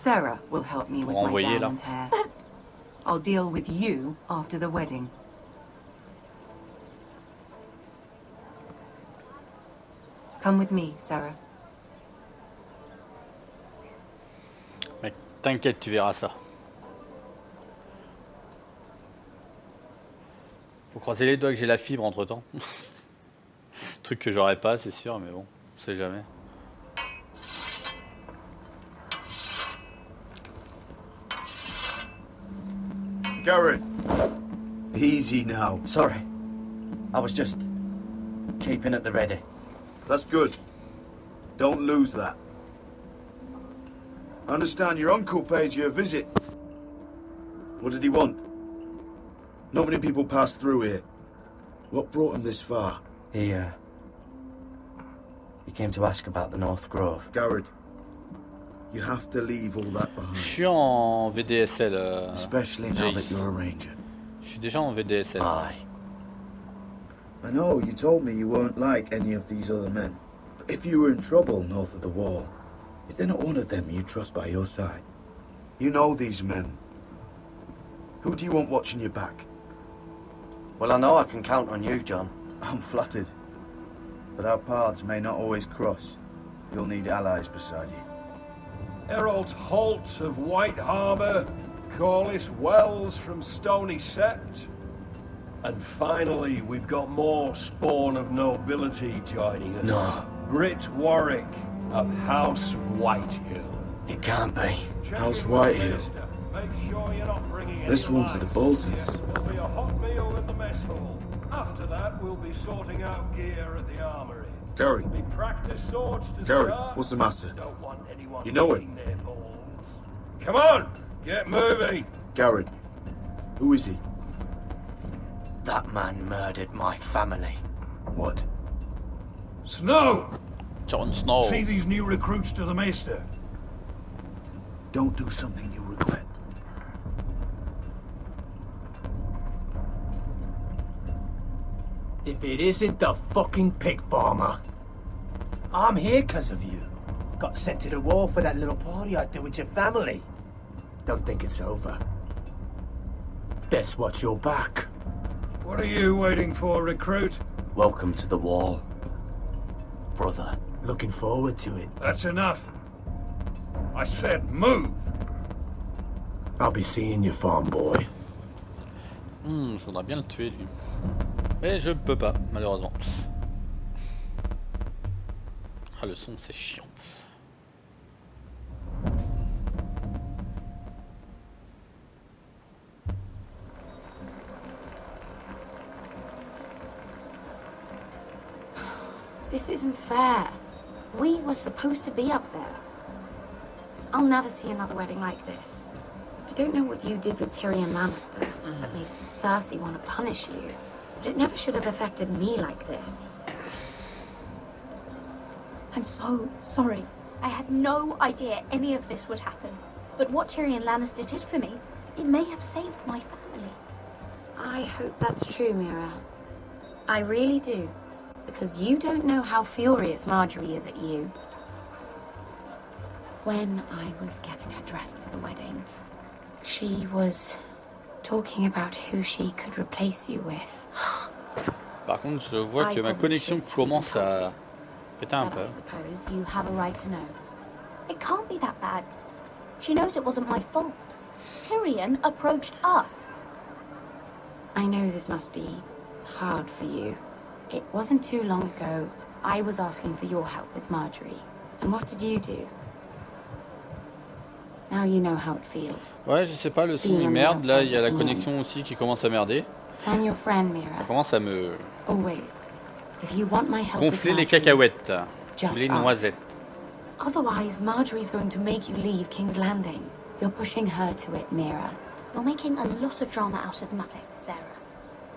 Sarah will help me with envoyer là. I'll deal with you after the wedding. Come with me, Sarah. Mec, t'inquiète, tu verras ça. Faut croiser les doigts que j'ai la fibre entre temps. Truc que j'aurais pas, c'est sûr, mais bon, on sait jamais. Garrett, easy now. Sorry, I was just keeping at the ready. That's good. Don't lose that. I understand your uncle paid you a visit. What did he want? Not many people pass through here. What brought him this far? He came to ask about the North Grove. Garrett, you have to leave all that behind. Je suis en VDSL. Especially now that you're a ranger. Je suis déjà en VDSL. Aye. I know, you told me you weren't like any of these other men. But if you were in trouble north of the wall, is there not one of them you trust by your side? You know these men. Who do you want watching your back? Well, I know I can count on you, John. I'm flattered. But our paths may not always cross. You'll need allies beside you. Harold Holt of White Harbour, Corliss Wells from Stony Sept. And finally, we've got more spawn of nobility joining us. No. Britt Warwick of House Whitehill. It can't be. House Whitehill. Make sure you're not bringing This one's to the Boltons. There'll be a hot meal in the mess hall. After that, we'll be sorting out gear at the armory. Garrett. There'll be practice swords to Garrett, start. what's the matter? Don't want anyone You know it. eating their balls. Come on, get moving. Garrett, who is he? That man murdered my family. What? Snow! Jon Snow. See these new recruits to the Maester? Don't do something you'll regret. If it isn't the fucking pig farmer. I'm here 'cause of you. Got sent to the war for that little party I threw with your family. Don't think it's over. Best watch your back. What are you waiting for, recruit? Welcome to the wall, brother. Looking forward to it. That's enough. I said move. I'll be seeing you, farm boy. Je voudrais bien le tuer, lui. Mais je peux pas, malheureusement. Ah, le son, c'est chiant. This isn't fair. We were supposed to be up there. I'll never see another wedding like this. I don't know what you did with Tyrion Lannister that made Cersei want to punish you, but it never should have affected me like this. I'm so sorry. I had no idea any of this would happen. But what Tyrion Lannister did for me, it may have saved my family. I hope that's true, Mira. I really do. Because you don't know how furious Marjorie is at you. When I was getting her dressed for the wedding, she was talking about who she could replace you with. Par contre, je vois que ma connexion commence à péter un peu. I suppose you have a right to know. It can't be that bad. She knows it wasn't my fault. Tyrion approached us. I know this must be hard for you. It wasn't too long ago, I was asking for your help with Marjorie. And what did you do? Now you know how it feels. Ouais, je sais pas, le son il merde. Là, il y a la connexion aussi qui commence à merder. I'm your friend, Mira. Ça commence à me Always. If you want my help gonfler les cacahuètes, les noisettes. Otherwise, Marjorie's going to make you leave King's Landing. You're pushing her to it, Mira. You're making a lot of drama out of nothing, Sarah.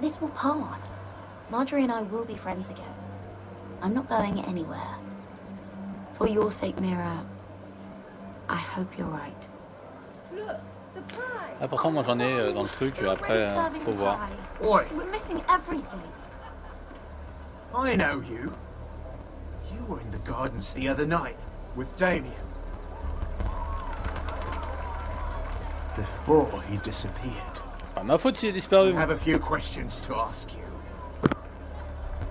This will pass. Marjorie and I will be friends again. I'm not going anywhere. For your sake, Mira, I hope you're right. Ah, pourtant, moi j'en ai dans le truc, après, faut voir. Oi. We're missing everything. I know you. You were in the gardens the other night with Damien. before he disappeared. Pas ma faute s'il est disparu. I have a few questions to ask you.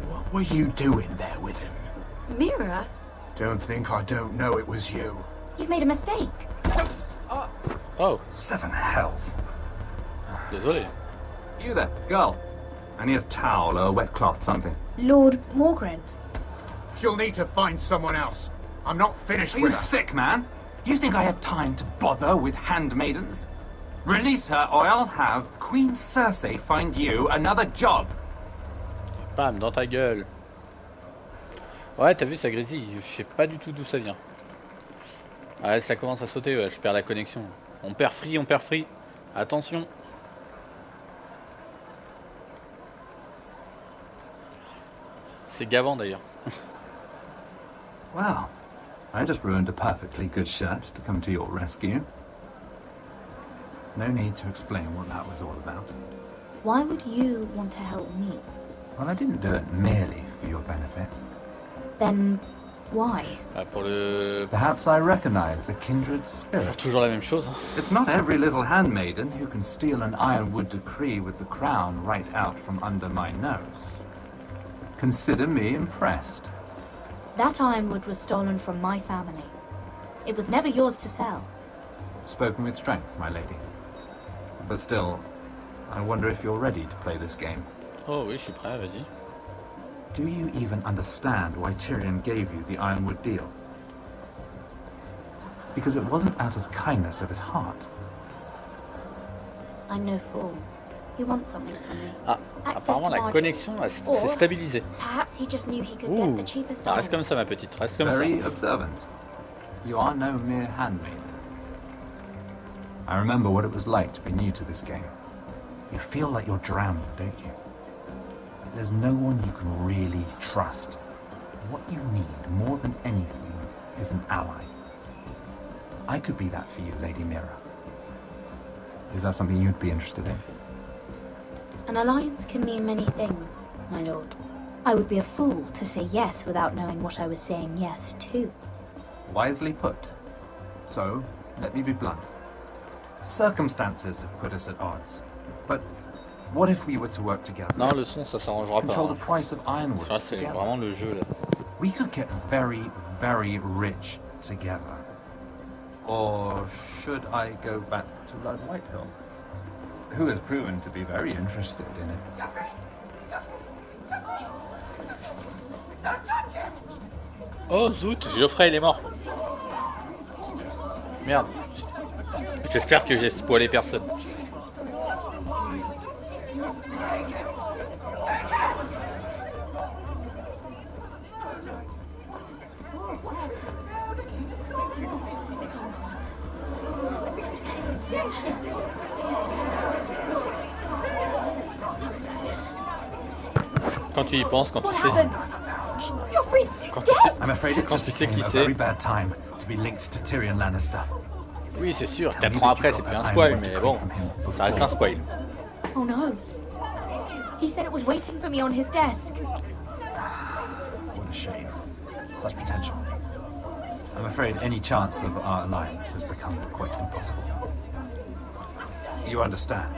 What were you doing there with him? Mira? Don't think I don't know it was you. You've made a mistake. Oh. 7 hells. Désolé. You there, girl. I need a towel or a wet cloth, something. Lord Morgren. You'll need to find someone else. I'm not finished with her. Are you sick, man? You think I have time to bother with handmaidens? Release her, or I'll have Queen Cersei find you another job. Bam, dans ta gueule. Ouais, t'as vu, ça grésille. Je sais pas du tout d'où ça vient. Ouais, ça commence à sauter, ouais, je perds la connexion. On perd free, on perd free. Attention. C'est gavant d'ailleurs. Well, I just ruined a perfectly good shirt to come to your rescue. No need to explain what that was all about. Why would you want to help me? Well, I didn't do it merely for your benefit. Then why? Perhaps I recognize a kindred spirit. Toujours la même chose. It's not every little handmaiden who can steal an ironwood decree with the crown right out from under my nose. Consider me impressed. That ironwood was stolen from my family. It was never yours to sell. Spoken with strength, my lady. But still, I wonder if you're ready to play this game. Oh oui, je suis prêt, vas-y. Do you even understand why Tyrion gave you the ironwood deal? Because it wasn't out of the kindness of his heart. I'm no fool. He wants something from me. Ah, apparemment la connexion s'est stabilisée. Perhaps he just knew he could get the cheapest reste comme ça, ma petite, reste comme ça. Very observant. You are no mere handmaid. I remember what it was like to be new to this game. You feel like you're drowning, don't you? There's no one you can really trust. What you need, more than anything, is an ally. I could be that for you, Lady Mira. Is that something you'd be interested in? An alliance can mean many things, my lord. I would be a fool to say yes without knowing what I was saying yes to. Wisely put. So, let me be blunt. Circumstances have put us at odds. But what if we were to work together? Non, le son, ça s'arrangera pas. Control the price of ironwood ça, c'est together. Vraiment le jeu là. We could get very, very rich together. Or should I go back to Lord Whitehill, who has proven to be very interested in it? Oh zut, Geoffrey il est mort. Merde. J'espère que j'ai spoilé personne. Quand tu y penses, quand tu sais... I'm afraid it just became a very bad time to be linked to Tyrion Lannister. Oui, c'est sûr, 4 ans après, c'est plus un spoil, mais bon, ça reste un spoil. Oh no. He said it was waiting for me on his desk. What a shame. Such potential. I'm afraid any chance of our alliance has become quite impossible. You understand?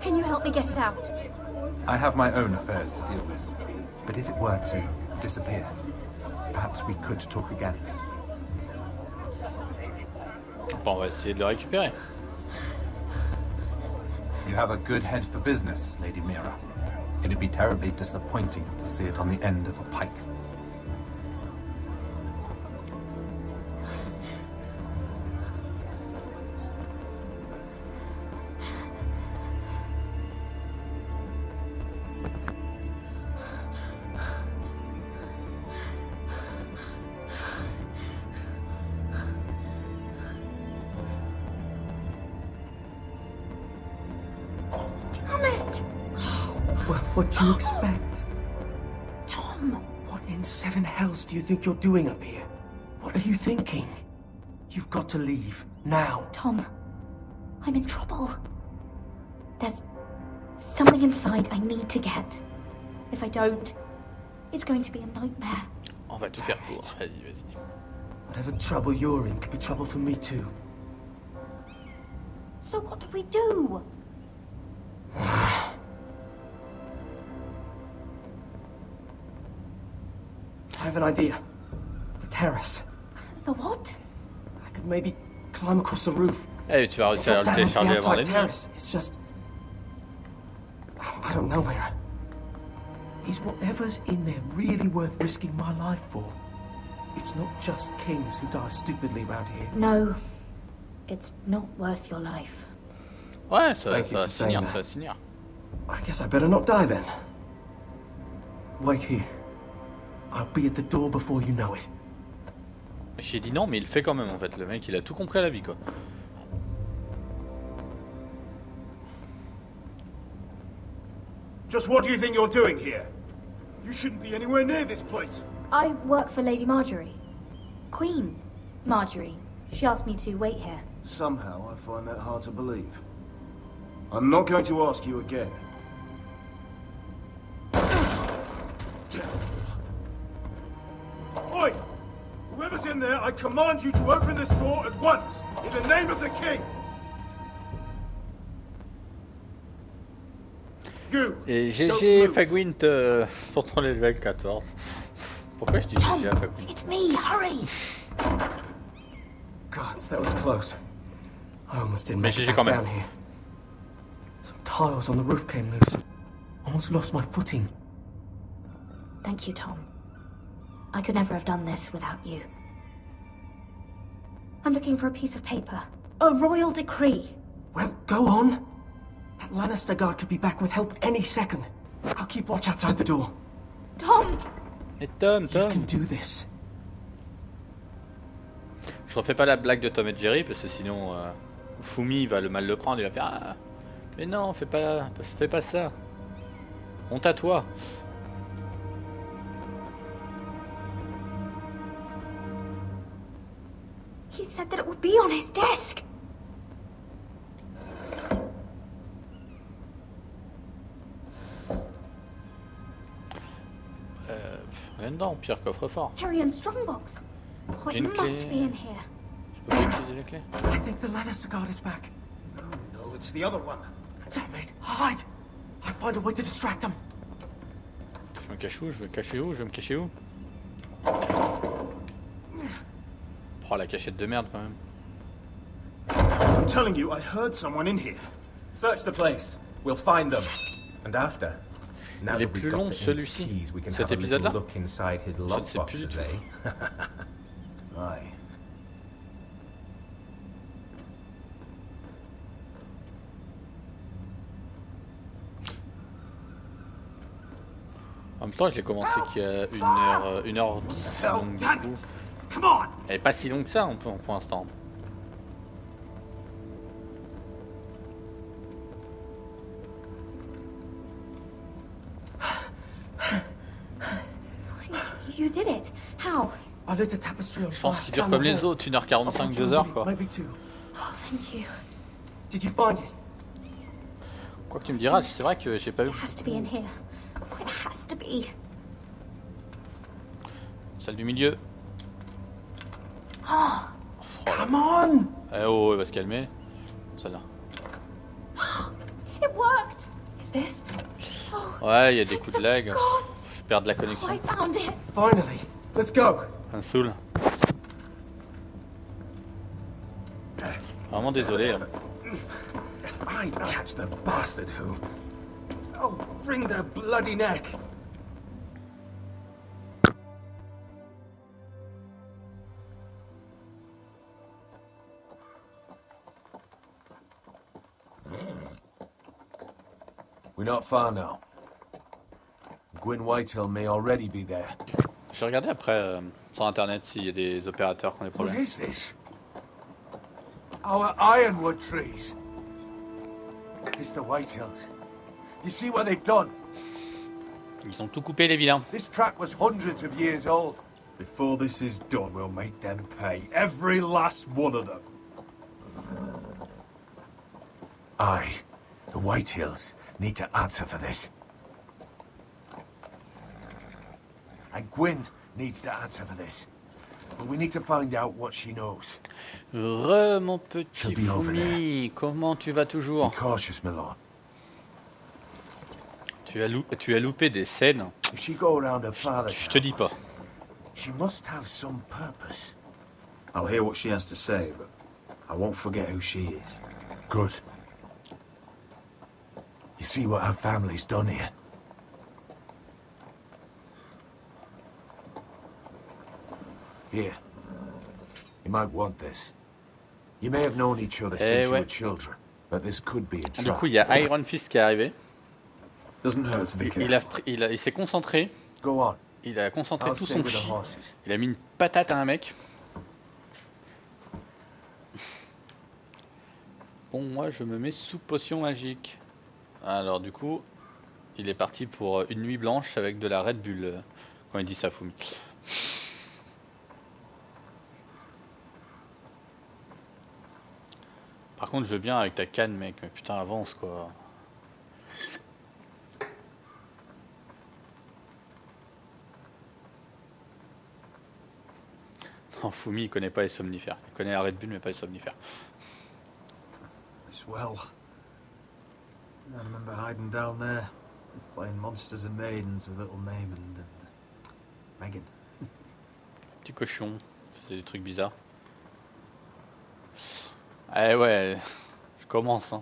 Can you help me get it out? I have my own affairs to deal with. But if it were to disappear, perhaps we could talk again. Bon, on va essayer de le récupérer. You have a good head for business, Lady Mira. It'd be terribly disappointing to see it on the end of a pike. What do you expect? Tom! What in 7 hells do you think you're doing up here? What are you thinking? You've got to leave, now. Tom, I'm in trouble. There's something inside I need to get. If I don't, it's going to be a nightmare. On va tout faire pour. Vas-y, vas-y. Whatever trouble you're in could be trouble for me too. So what do we do? I have an idea. The terrace. The what? I could maybe climb across the roof. Eh, tu vas réussir à le télécharger avant l'ennemi. It's just... I don't know, Mira. Is whatever's in there really worth risking my life for? It's not just kings who die stupidly around here. No. It's not worth your life. Ouais, ça va finir. I guess I better not die then. Wait here. I'll be at the door before you know it. J'ai dit non, mais il le fait quand même en fait. Le mec, il a tout compris à la vie quoi. Just what do you think you're doing here? You shouldn't be anywhere near this place. I work for Lady Marjorie. Queen Marjorie. She asked me to wait here. Somehow I find that hard to believe. I'm not going to ask you again. Oi! Whoever's in there, I command you to open this door at once, in the name of the king! Et GG Fagwint pour ton level 14. Pourquoi je dis GG à Fagwint? It's me, hurry! Gods, that was close. I almost didn't make it back down here. Some tiles on the roof came loose. Almost lost my footing. Thank you, Tom. I could never have done this without you. I'm looking for a piece of paper. A royal decree. Well, go on. That Lannister guard could be back with help any second. I'll keep watch outside the door. Tom! Et Tom. You can do this. Je refais pas la blague de Tom et Jerry parce que sinon Fumi va mal le prendre, il va faire ah, mais non, fais pas ça. Honte à toi. He said that it would be on his desk. Rien dedans, pire coffre-fort. Tyrion Strongbox. Oh, it must be in here. Je peux pas utiliser les clés. I think the Lannister guard is back. No, it's the other one. Damn it, hide. I'll find a way to distract them. Je me cache où? Je vais me cacher où? Je vais me cacher où? Oh la cachette de merde quand même. I'm telling you, I heard someone in here. Search the place. We'll find them. And after. Il est plus long celui-ci, cet épisode-là. Je ne sais plus du tout. En même temps, je l'ai commencé qu'il y a 1h10, donc du coup, elle est pas si longue que ça pour l'instant. You did it. How? I lit a tapestry on Je pense qu'il dure comme les autres, 1h45, 2h quoi. Oh, thank you. Did you find it? Quoi que tu me diras, c'est vrai que j'ai pas vu. It has to be in here. It has to be. Celle du milieu. Oh. Come on. Eh oh, il va se calmer. Celle-là. It worked. Is this? Oh, ouais, il y a des coups de lag. Je perds de la connexion. I found it. Finally. Let's go. Ça me saoule. Vraiment désolé. I catch the bastard who. I'll wring their bloody neck. We're not far now. Gwyn Whitehill may already be there. J'ai regardé après sur internet s'il y a des opérateurs qui ont des problèmes. What is this? Our ironwood trees. It's the Whitehills. You see what they've done? Ils ont tout coupé les vilains. This track was hundreds of years old. Before this is done, we'll make them pay. Every last one of them. Aye. The Whitehills need to answer for this. And Gwyn needs to answer for this. But we need to find out what she knows. Mon petit Fumi, comment tu vas toujours? Tu as loupé des scènes. Je te dis pas. She must have some purpose. I'll hear what she has to say, but I won't forget who she is. Good. You see what her family's done here? Here. You might want this. You may have known each other since you were children, but this could be a trap. Du coup, il y a Iron Fist qui est arrivé. Doesn't hurt to be careful. Il s'est concentré. Go on. Il a concentré tout son chi. Il a mis une patate à un mec. Bon, moi je me mets sous potion magique. Alors du coup, il est parti pour une nuit blanche avec de la Red Bull. Quand il dit ça, Fumi. Par contre, je veux bien avec ta canne, mec. Mais putain, avance quoi. Non, Fumi, il connaît pas les somnifères. Il connaît la Red Bull, mais pas les somnifères. Well, I remember hiding down there, playing monsters and maidens with little Naaman and Megan. Petit cochon, faisait des trucs bizarres. Eh ouais, je commence. Hein.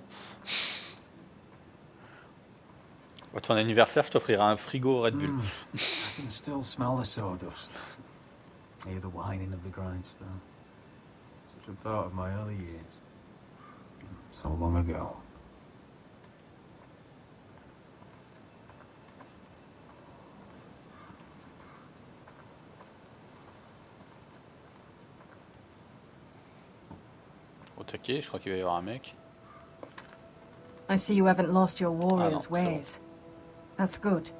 À ton anniversaire, je t'offrirai un frigo Red Bull. I can still smell the sawdust. Hear the whining of the grindstone. Such a part of my early years. So long ago. Au taquet, je crois qu'il va y avoir un mec. I see you haven't lost your warrior's ways. That's good.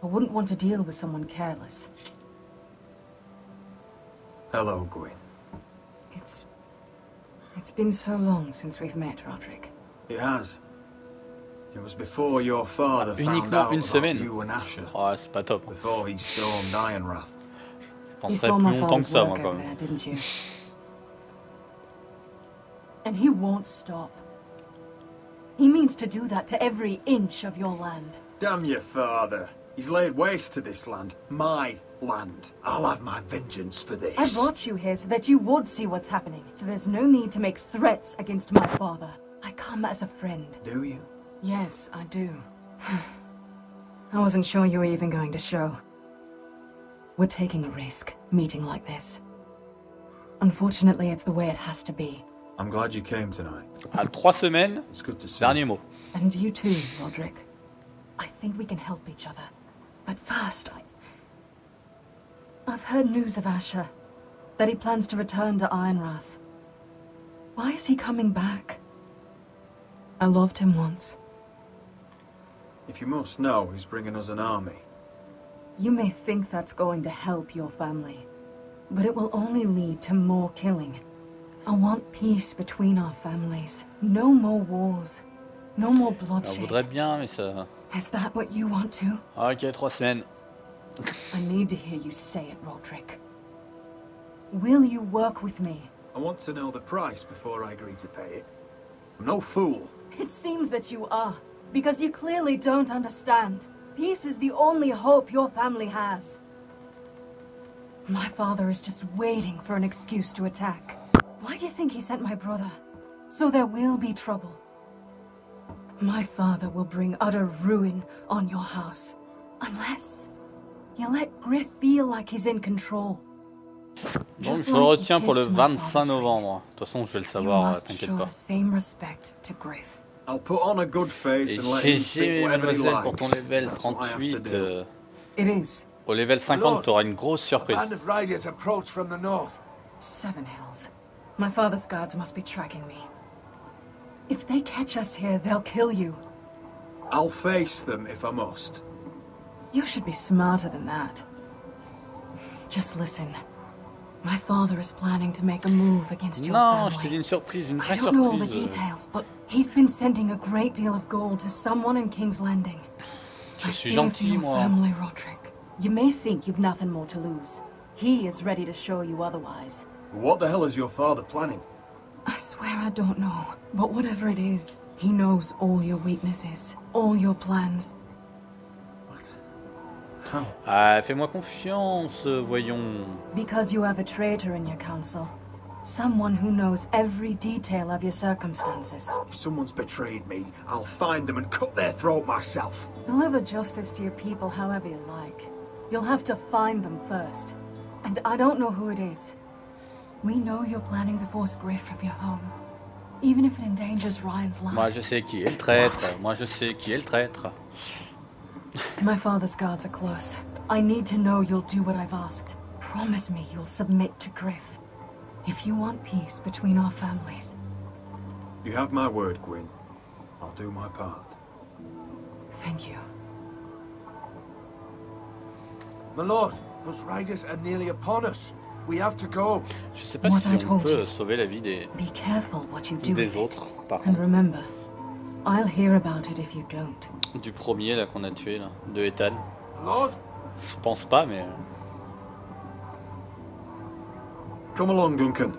I wouldn't want to deal with someone careless. Hello, Gwyn. It's been so long since we've met, Roderick. It has. It was before your father found out about you and Asher. Oh, c'est pas top. Before he stormed Ironrath. You saw my father's work over there, didn't you? And he won't stop. He means to do that to every inch of your land. Damn your father. He's laid waste to this land. My land. I'll have my vengeance for this. I brought you here so that you would see what's happening. So there's no need to make threats against my father. I come as a friend. Do you? Yes, I do. I wasn't sure you were even going to show. We're taking a risk, meeting like this. Unfortunately, it's the way it has to be. I'm glad you came tonight. À 3 semaines, it's good to see. Dernier mot. And you too, Roderick. I think we can help each other. But first, I've heard news of Asher. That he plans to return to Ironrath. Why is he coming back? I loved him once. If you must know, he's bringing us an army. You may think that's going to help your family, but it will only lead to more killing. I want peace between our families. No more wars. No more bloodshed. Je voudrais bien, mais ça... Is that what you want to? Ok, 3 semaines. I need to hear you say it, Roderick. Will you work with me? I want to know the price before I agree to pay it. I'm no fool. It seems that you are, because you clearly don't understand. Peace is the only hope your family has. My father is just waiting for an excuse to attack. Why do you think he sent my brother? So there will be trouble. My father will bring utter ruin on your house. Unless you let Griff feel like he's in control. Donc je le retiens pour le 25 novembre. De toute façon, je vais le savoir, t'inquiète pas. I'll put on a good face and let him think whatever he likes. Pour ton level 38, au level 50, tu auras une grosse surprise. A band of riders approach from the north. Seven Hills. My father's guards must be tracking me. If they catch us here, they'll kill you. I'll face them if I must. You should be smarter than that. Just listen. My father is planning to make a move against your family. Non, je te dis une surprise, une vraie surprise. I don't know all the details, but he's been sending a great deal of gold to someone in King's Landing. Je suis gentil, moi. Family, Roderick. You may think you've nothing more to lose. He is ready to show you otherwise. What the hell is your father planning? I swear I don't know. But whatever it is, he knows all your weaknesses, all your plans. Ah, fais-moi confiance, voyons. Because you have a traitor in your council. Someone who knows every detail of your circumstances. If someone's betrayed me, I'll find them and cut their throat myself. Deliver justice to your people however you like. You'll have to find them first. And I don't know who it is. We know you're planning to force Griff from your home. Even if it endangers Ryan's life. Moi je sais qui est le traître. Moi je sais qui est le traître. My father's guards are close. I need to know you'll do what I've asked. Promise me you'll submit to Griff. If you want peace between our families. You have my word, Gwyn. I'll do my part. Thank you. My lord, those riders are nearly upon us. We have to go. Je sais pas si on peut sauver la vie des autres, par contre. And remember, I'll hear about it if you don't. Du premier là qu'on a tué là, de Ethan. Lord? Je pense pas, mais. Come along, Duncan.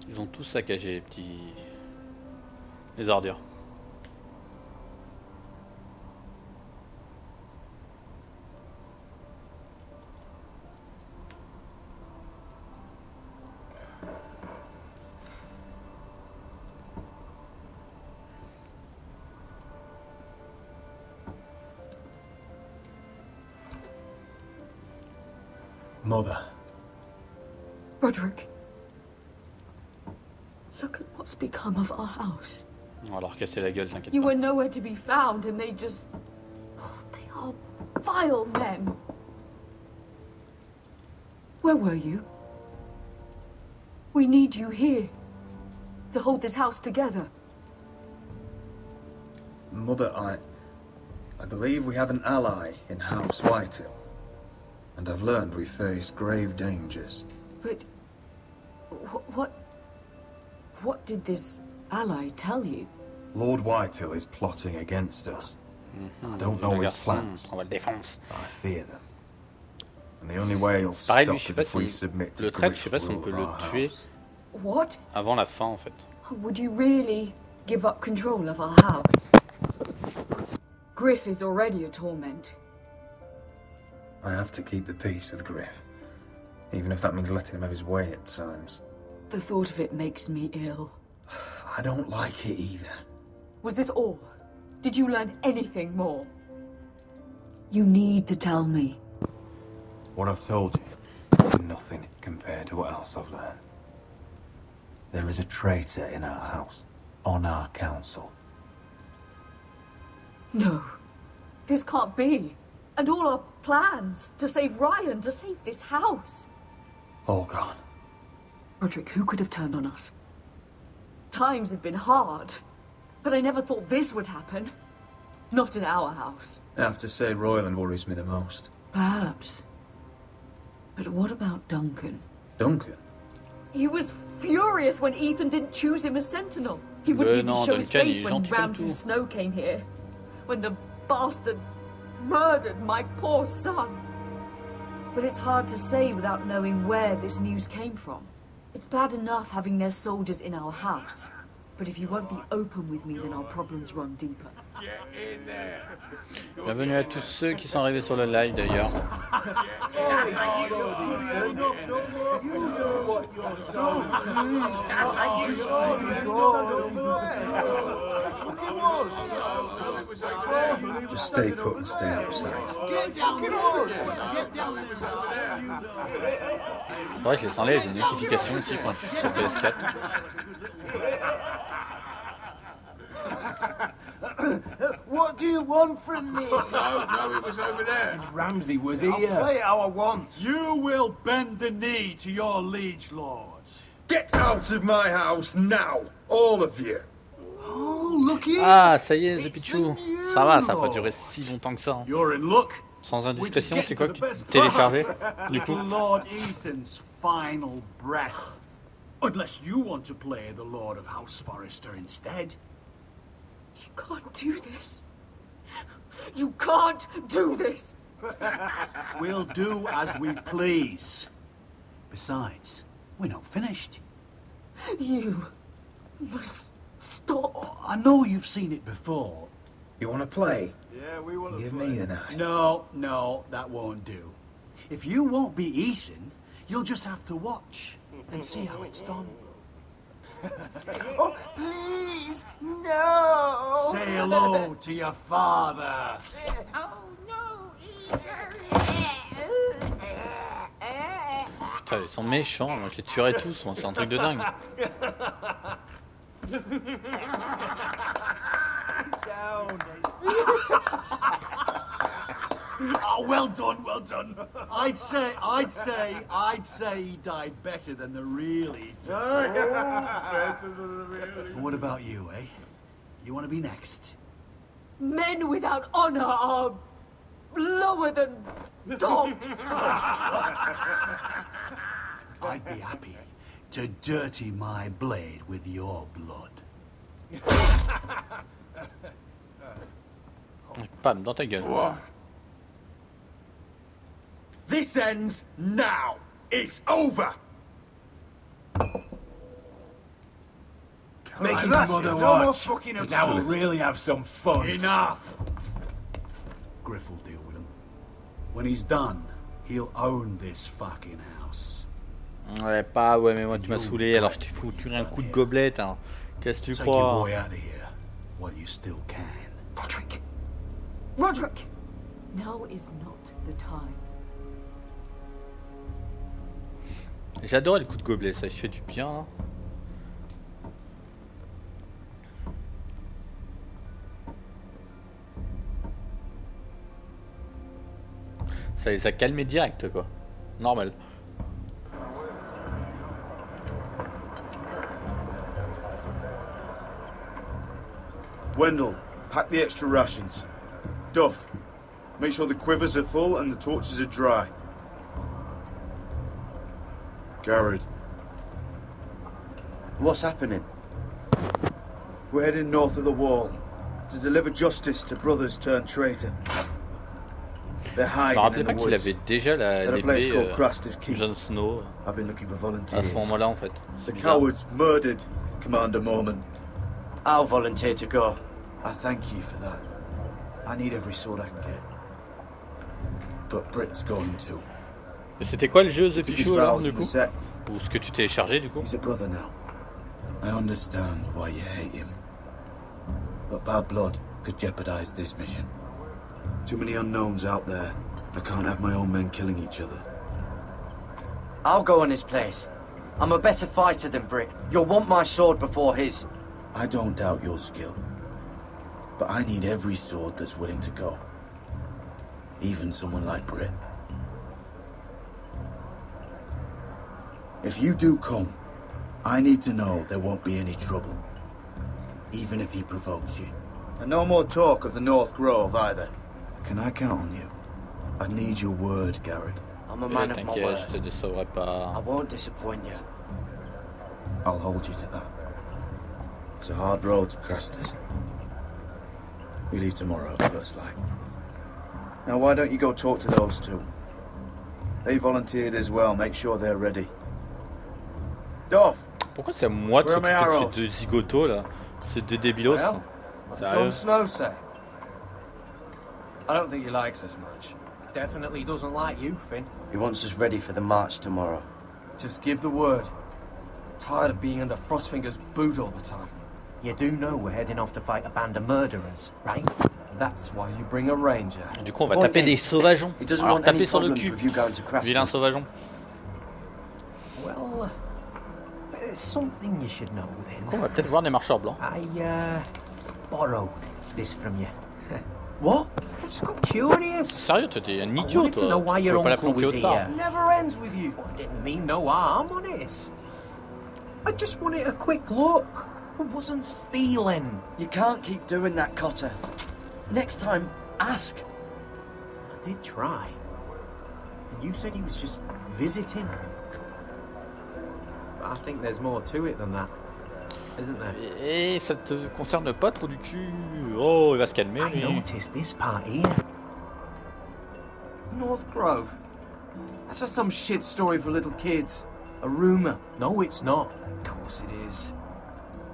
Ils ont tous saccagé les ordures. Mother. Roderick. Look at what's become of our house. On va leur casser la gueule, t'inquiète pas. You were nowhere to be found and they just... Oh, they are vile men. Where were you? We need you here. To hold this house together. Mother, I believe we have an ally in House Whitehill. And I've learned we face grave dangers. But... What did this ally tell you? Lord Whitehill is plotting against us. I don't know his plans. I fear them. And the only way he'll stop is if we submit to Griff. Je sais pas si on peut le tuer What? avant la fin en fait. Would you really give up control of our house? Griff is already a torment. I have to keep the peace with Griff. Even if that means letting him have his way at times. The thought of it makes me ill. I don't like it either. Was this all? Did you learn anything more? You need to tell me. What I've told you is nothing compared to what else I've learned. There is a traitor in our house, on our council. No, this can't be. And all our plans to save Ryan, to save this house. All gone. Roderick, who could have turned on us? Times have been hard, but I never thought this would happen. Not in our house. I have to say Royland worries me the most. Perhaps. But what about Duncan? Duncan? He was furious when Ethan didn't choose him as Sentinel. He wouldn't even show his face when Ramsay Snow came here. When the bastard murdered my poor son. But it's hard to say without knowing where this news came from. It's bad enough having their soldiers in our house. But if you won't be open with me, then our problems run deeper. Bienvenue à tous ceux qui sont arrivés sur le live d'ailleurs. Just stay put and stay out of sight. Ouais, je les enlève, j'ai une notification ici quand je suis sur PS4. What do you want from me? No, it was over there. And Ramsay was here. I'll play how I want. You will bend the knee to your liege lords. Get out of my house now, all of you. Oh, look here. Ah, ça y est, The Pichou. Ça va, ça a pas duré si longtemps que ça. Hein. You're in luck. Sans indiscrétion, c'est quoi que tu téléchargeais, du coup? Lord Ethan's final breath. Unless you want to play the Lord of House Forrester instead. You can't do this. You can't do this! We'll do as we please. Besides, we're not finished. You must stop. Oh, I know you've seen it before. You want to play? Yeah, we want to Give play. me the knife. No, that won't do. If you won't be Ethan, you'll just have to watch and see how it's done. Oh, please, no! Say hello to your father. Oh, no, Putain, ils sont méchants, moi je les tuerais tous, moi, c'est un truc de dingue. Down. Oh, well done, well done. I'd say he died better than the real Ethan. Better than the real. What about you, eh? You want to be next? Men without honor are lower than dogs. I'd be happy to dirty my blade with your blood. Pam, dans ta gueule. What? This ends now. It's over. Make his that's mother it. No more watch. fucking And now we'll about it. really have some fun. Enough. Griff will deal with him. When he's done, he'll own this fucking house. Ouais, pas, ouais, mais moi tu m'as saoulé, alors je t'ai foutu un coup de gobelet, hein. Qu'est-ce que tu Take your crois? boy out of here while you still can. Roderick! Roderick! Now is not the time. J'adorais le coup de gobelet, ça fait du bien. Hein. Ça les a calmés direct, quoi. Normal. Wendell, pack the extra rations. Duff, make sure the quivers are full and the torches are dry. Garrett. What's happening? We're heading north of the wall to deliver justice to brothers turned traitor. They're hiding in the qu'il woods avait déjà at a place called Craster's Keep. Jon Snow. I've been looking for À volunteers. ce moment-là, en fait. The cowards murdered Commander Mormon. I'll volunteer to go. I thank you for that. I need every sword I can get. But Britt's going to. Mais c'était quoi le jeu The He took his Pichot alors vows du in the coup? sect. Ou ce que tu téléchargeais du coup? He's a brother now. I understand why you hate him. But bad blood could jeopardize this mission. Too many unknowns out there. I can't have my own men killing each other. I'll go in his place. I'm a better fighter than Britt. You'll want my sword before his. I don't doubt your skill. But I need every sword that's willing to go. Even someone like Britt. If you do come, I need to know there won't be any trouble. Even if he provokes you. And no more talk of the North Grove either. Can I count on you? I need your word, Garrett. I'm a man of my word. Je te décevrai pas. I won't disappoint you. I'll hold you to that. It's a hard road to Craster's. We leave tomorrow, first light. Now why don't you go talk to those two? They volunteered as well, make sure they're ready. Duff! Pourquoi c'est à moi de s'occuper de ces deux zigotos là? Ces deux débilos? Well, what did Jon Snow say? I don't think he likes us much. Definitely doesn't like you, Finn. He wants us ready for the march tomorrow. Just give the word. Tired of being under Frostfinger's boot all the time. You do know we're heading off to fight a band of murderers, right? That's why you bring a ranger. Du coup, on va taper des sauvageons. Alors taper sur le cul. Vilain sauvageon. Well, there's something you should know then. On va peut-être voir des marcheurs blancs. I borrowed this from you. What? I just got curious. Sérieux, toi, t'es un idiot, toi. To know why Tu your peux pas la uncle planquer was autre part. here. Never ends with you. I didn't mean no harm, honest. I just wanted a quick look. I wasn't stealing. You can't keep doing that, Cotter. Next time, ask. I did try. And you said he was just visiting. I think there's more to it than that, isn't there? Et ça te concerne pas trop du cul. Oh, il va se calmer. I noticed this part here. North Grove. That's just some shit story for little kids. A rumor. No, it's not. Of course it is.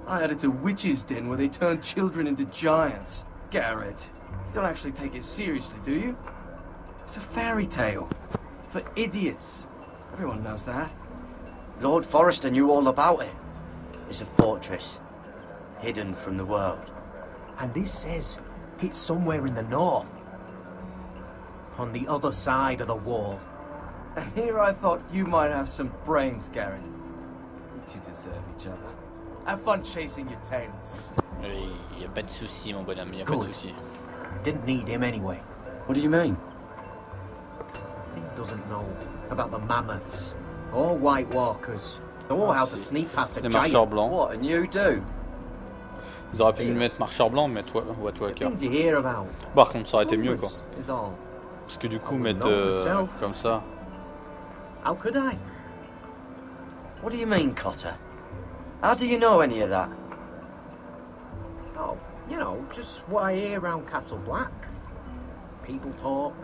I heard it's a witch's den where they turn children into giants. Garrett, you don't actually take it seriously, do you? It's a fairy tale. For idiots. Everyone knows that. Lord Forrester knew all about it. It's a fortress, hidden from the world. And this says it's somewhere in the north. On the other side of the wall. And here I thought you might have some brains, Garrett. You two deserve each other. Have fun chasing your tails. Y a pas de souci, mon bonhomme, y a pas de souci. Didn't need him anyway. What do you mean? Finn doesn't know about the mammoths or White Walkers or how to sneak past a giant. What, and you do? Ils auraient pu me mettre marcheur blanc, mais White Walker. Things you hear about. Par contre, ça aurait été mieux, quoi. Is all. Parce que du coup, mettre comme ça. How could I? What do you mean, Cotter? How do you know any of that? Oh, you know, just what I hear around Castle Black. People talk.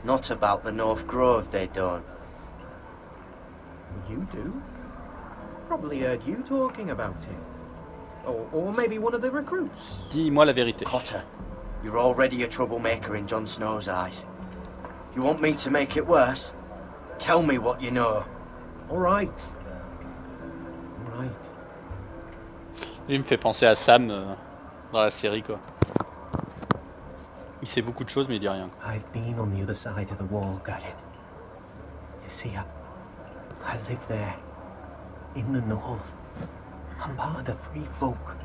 Not about the North Grove, they don't. You do? Probably heard you talking about it. Or maybe one of the recruits. Dis-moi la vérité. Cotter, you're already a troublemaker in Jon Snow's eyes. You want me to make it worse? Tell me what you know. All right. All right. Lui me fait penser à Sam dans la série, quoi. Il sait beaucoup de choses, mais il dit rien. I've been on the other side of the wall, Garrett. You see, I live there, in the north. I'm part of the free folk.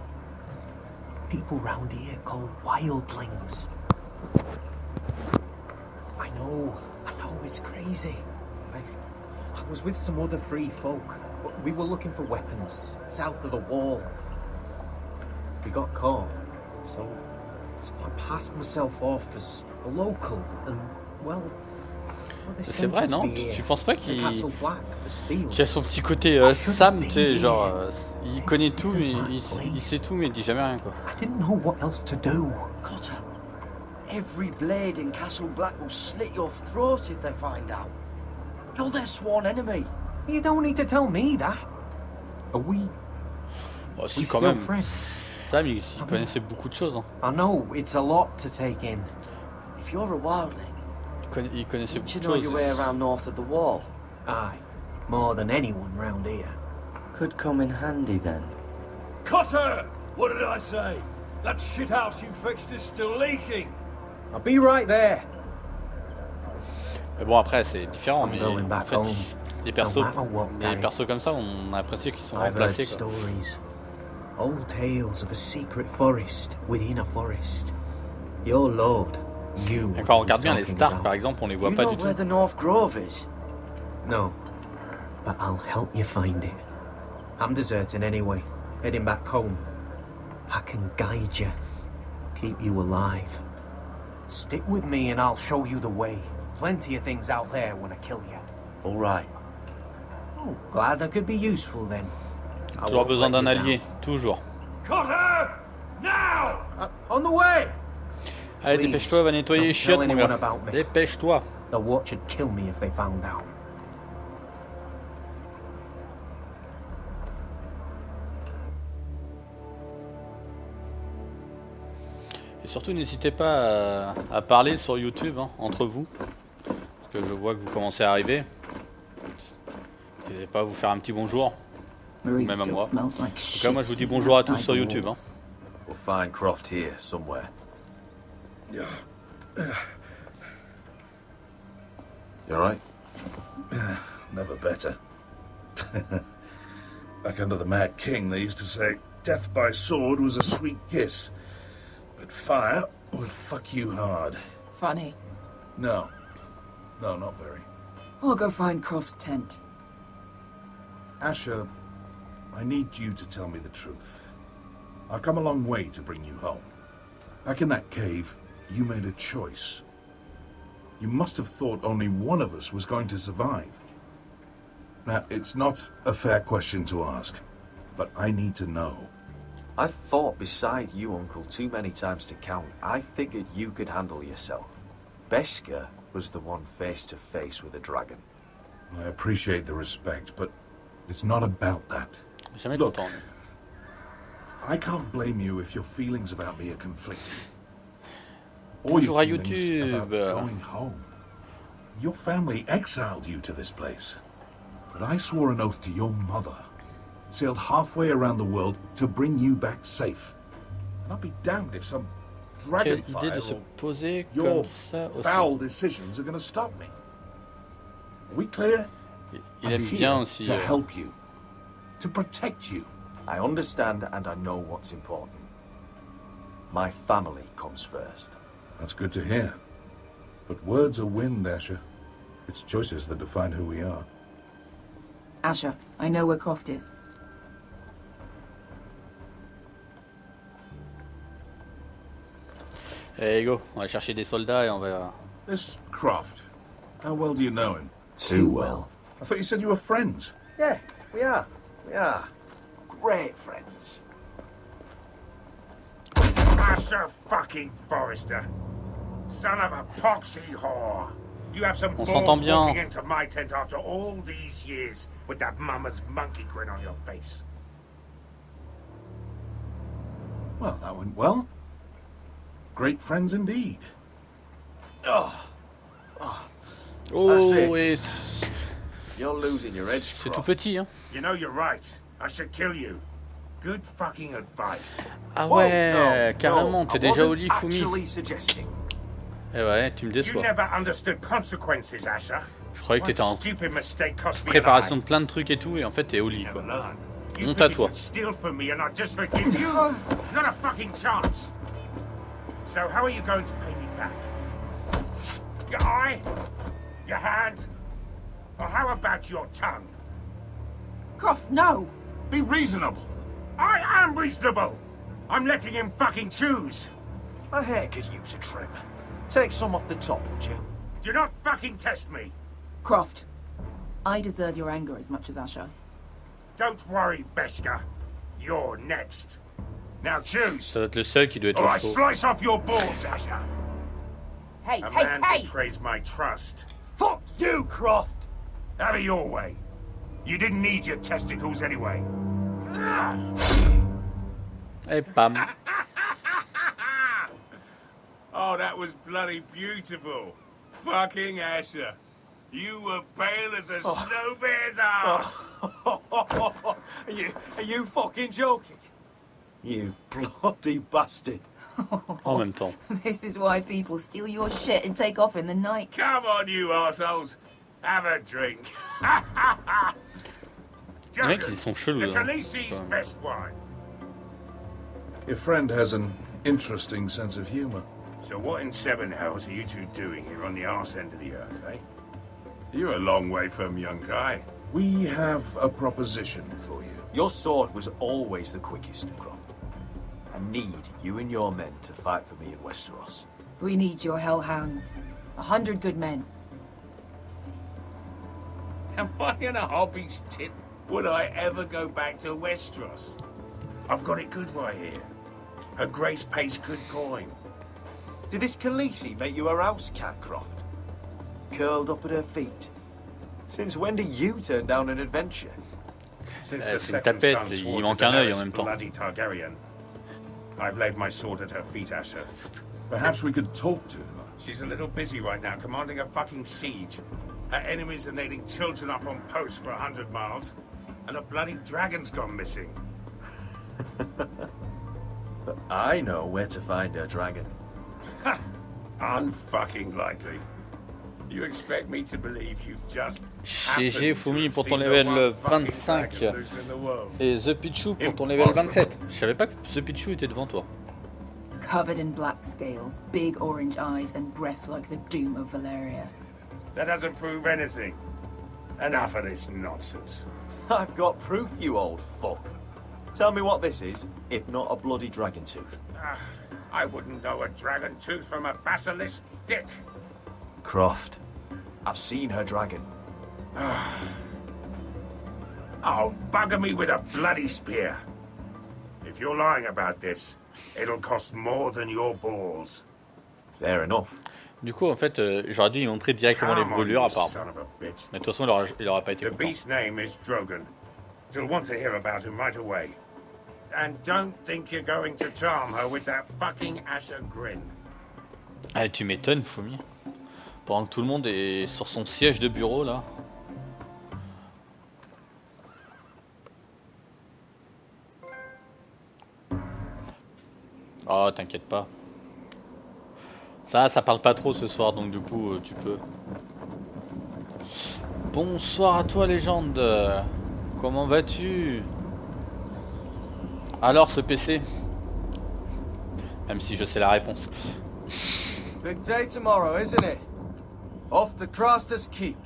People round here called wildlings. I know it's crazy. I was with some other free folk. We were looking for weapons, south of the wall. We got caught, so I passed myself off as a local, and well, c'est vrai, non? Tu penses pas qu'il a son petit côté Sam, tu sais, genre il connaît tout, mais il sait tout, mais il dit jamais rien, quoi. I didn't know what else to do. Cotter, every blade in Castle Black will slit your throat if they find out. You're their sworn enemy. You don't need to tell me that. Are we? Oh, si, quand même. Sam, il connaissait beaucoup de choses. Hein. I know, it's a lot to take in. If you're a wildling, il connaissait beaucoup de choses. You know your way around north of the wall. Aye, more than anyone round here. Could come in handy then. Cotter! What did I say? That shithouse you fixed is still leaking. I'll be right there. Mais bon, après c'est différent, mais en fait, les persos comme ça, on a l'impression qu'ils sont remplacés, quoi. Old tales of a secret forest within a forest. Your lord knew. Et quand on regarde bien les Stark, par exemple, on les voit pas du tout. Where the North Grove is? No, but I'll help you find it. I'm deserting anyway, heading back home. I can guide you, keep you alive. Stick with me and I'll show you the way. Plenty of things out there when I kill you. All right. Oh, glad I could be useful then. Toujours besoin d'un allié, toujours. Cotter! Now! On the way! Allez, dépêche-toi, va nettoyer les chiottes, mon gars. Dépêche-toi. The watch would kill me if they found out. Et surtout, n'hésitez pas à parler sur YouTube, hein, entre vous. Parce que je vois que vous commencez à arriver. N'hésitez pas à vous faire un petit bonjour. Même à moi. En tout cas, moi je vous dis bonjour à tous sur YouTube. Hein. We'll find Croft here somewhere. You alright? Never better. Back under the Mad King, they used to say death by sword was a sweet kiss, but fire would fuck you hard. Funny. No, not very. I'll go find Croft's tent. Asher, I need you to tell me the truth. I've come a long way to bring you home. Back in that cave, you made a choice. You must have thought only one of us was going to survive. Now, it's not a fair question to ask, but I need to know. I've fought beside you, Uncle, too many times to count. I figured you could handle yourself. Beskha was the one face to face with a dragon. I appreciate the respect, but it's not about that. Look, I can't blame you if your feelings about me are conflicting. Or your feelings about going home. Your family exiled you to this place. But I swore an oath to your mother. Sailed halfway around the world to bring you back safe. And I'll be damned if some dragonfire or your foul decisions are going to stop me. Are we clear? I'm here to help you. To protect you. I understand and I know what's important. My family comes first. That's good to hear. But words are wind, Asher. It's choices that define who we are. Asher, I know where Croft is. Hey, go. On va chercher des soldats et on va... This Croft, how well do you know him? Too well. I thought you said you were friends. Yeah, we are. We are. Great friends. Asher fucking Forrester. Son of a poxy whore. You have some balls walking into my tent after all these years with that mama's monkey grin on your face. Well, that went well. Great friends indeed. That's it. You're losing your edge, C'est tout petit, hein. You know you're right. I should kill you. Good fucking advice. Ah ouais, carrément, t'es déjà au lit, Fumi. Eh ouais, tu me déçois. You never understood consequences, Asher. Je croyais que t'étais en préparation de plein de trucs et tout, et en fait t'es au lit, quoi. Monte à toi. Steal from me and I just forgive you? Not a fucking chance. So how are you going to pay me back? Your eye? Your hand? Or how about your tongue? Croft, no! Be reasonable. I am reasonable. I'm letting him fucking choose. My hair could use a trim. Take some off the top, would you? Do not fucking test me. Croft, I deserve your anger as much as Asher. Don't worry, Beskha. You're next. Now choose. Ça va être le seul qui doit être or au I chaud. slice off your balls, Asher. Hey, A man betrays my trust. Fuck you, Croft! Have it your way. You didn't need your testicles anyway. Hey, bam. Oh, that was bloody beautiful. Fucking Asher. You were pale as a snow bear's ass. Are you fucking joking? You bloody bastard. En même temps. This is why people steal your shit and take off in the night. Come on, you assholes. Have a drink. Les mecs, ils sont chelous, the Khaleesi's best wine. Your friend has an interesting sense of humor. So what in seven hells are you two doing here on the arse end of the earth, eh? You're a long way from young guy. We have a proposition for you. Your sword was always the quickest, Croft. I need you and your men to fight for me in Westeros. We need your hellhounds. 100 good men. Am I in a hobby's tit? Would I ever go back to Westeros? I've got it good right here. Her Grace pays good coin. Did this Khaleesi make you a house cat, Croft? Curled up at her feet? Since when do you turn down an adventure? Since the second son swore to Daenerys bloody Targaryen. I've laid my sword at her feet, Asher. Perhaps we could talk to her. She's a little busy right now, commanding a fucking siege. Her enemies are nailing children up on posts for 100 miles, and a bloody dragon's gone missing. But I know where to find her dragon. Ha! Unfucking likely. You expect me to believe you've just GG Fumi pour ton level 25 et The Pichu pour ton level 27. Je savais pas que The Pichu était devant toi. Covered in black scales, big orange eyes, and breath like the doom of Valeria. That doesn't prove anything. Enough of this nonsense. I've got proof, you old fuck. Tell me what this is, if not a bloody dragon tooth. I wouldn't know a dragon tooth from a basilisk dick. Croft. I've seen her dragon. Oh, bugger me with a bloody spear. If you're lying about this, it'll cost more than your balls. Fair enough. Du coup, en fait, j'aurais dû lui montrer directement les brûlures apparemment. Mais de toute façon, il aura pas été content. The beast's name is Drogon. You'll want to hear about him right away. And don't think you're going to charm her with that fucking Asher grin. Ah, tu m'étonnes, Fumi. Pendant que tout le monde est sur son siège de bureau là. Oh, t'inquiète pas. Ça parle pas trop ce soir, donc du coup, tu peux. Bonsoir à toi, légende. Comment vas-tu? Alors, ce PC? Même si je sais la réponse. Big day tomorrow, isn't it? Off to Craster's Keep.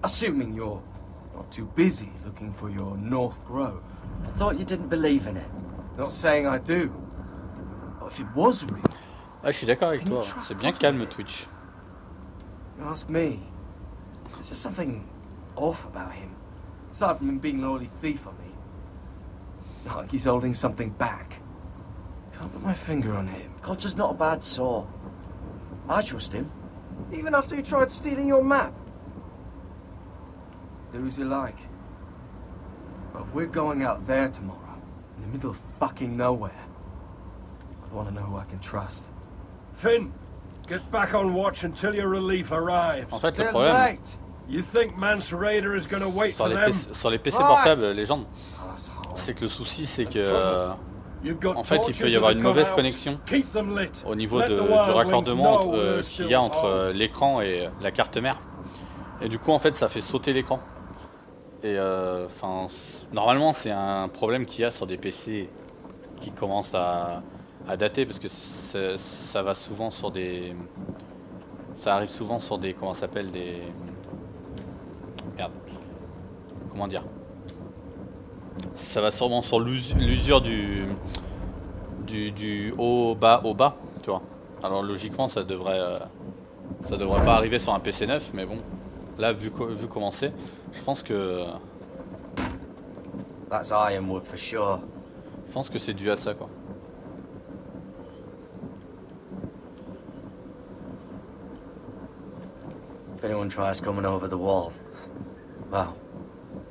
Assuming you're not too busy looking for your North Grove. I thought you didn't believe in it. Not saying I do. But if it was real... Ah, je suis d'accord avec toi. C'est bien calme, Twitch. You ask me. There's just something off about him. Aside from him being an early thief, I mean. Not like he's holding something back. Can't put my finger on him. Cotter's not a bad sort. I trust him. Even after he tried stealing your map? Do as you like. But if we're going out there tomorrow, in the middle of fucking nowhere, I'd want to know who I can trust. Finn, get back on watch until your relief arrives. En fait, le problème, you think Mance Raider is going to wait for them? Sur les PC portables, légende, c'est que le souci, c'est que en fait, il peut y avoir une mauvaise connexion au niveau du raccordement qu'il y a entre l'écran et la carte mère. Et du coup, en fait, ça fait sauter l'écran. Et enfin, normalement, c'est un problème qu'il y a sur des PC qui commencent à dater, parce que ça va souvent sur des... Ça arrive souvent sur des... Comment ça s'appelle, des... Merde. Comment dire? Ça va sûrement sur l'usure du haut bas au bas, tu vois. Alors logiquement ça devrait pas arriver sur un PC neuf, mais bon, là vu comment c'est, je pense que... That's Ironwood for sure. Je pense que c'est dû à ça, quoi. If anyone tries coming over the wall, well,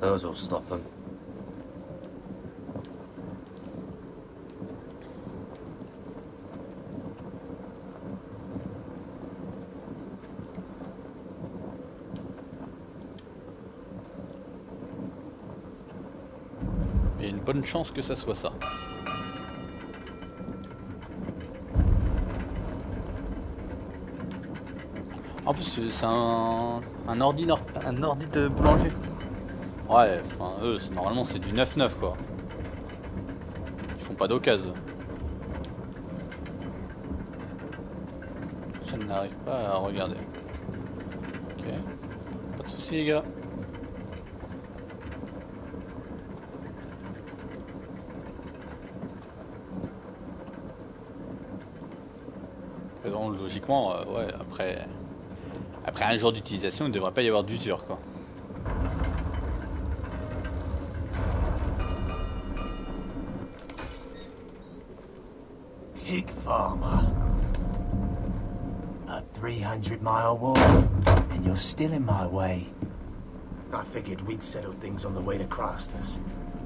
those will stop them. Il y a une bonne chance que ça soit ça. En plus c'est un ordi de boulanger. Ouais, enfin eux normalement c'est du 9-9 quoi. Ils font pas d'occasion. Je n'arrive pas à regarder. Ok. Pas de soucis les gars. Et donc logiquement ouais après un jour d'utilisation, il ne devrait pas y avoir d'usure quoi. Pig farmer. A 300-mile walk, and you're still in my way. I figured we'd settle things on the way to Craster's,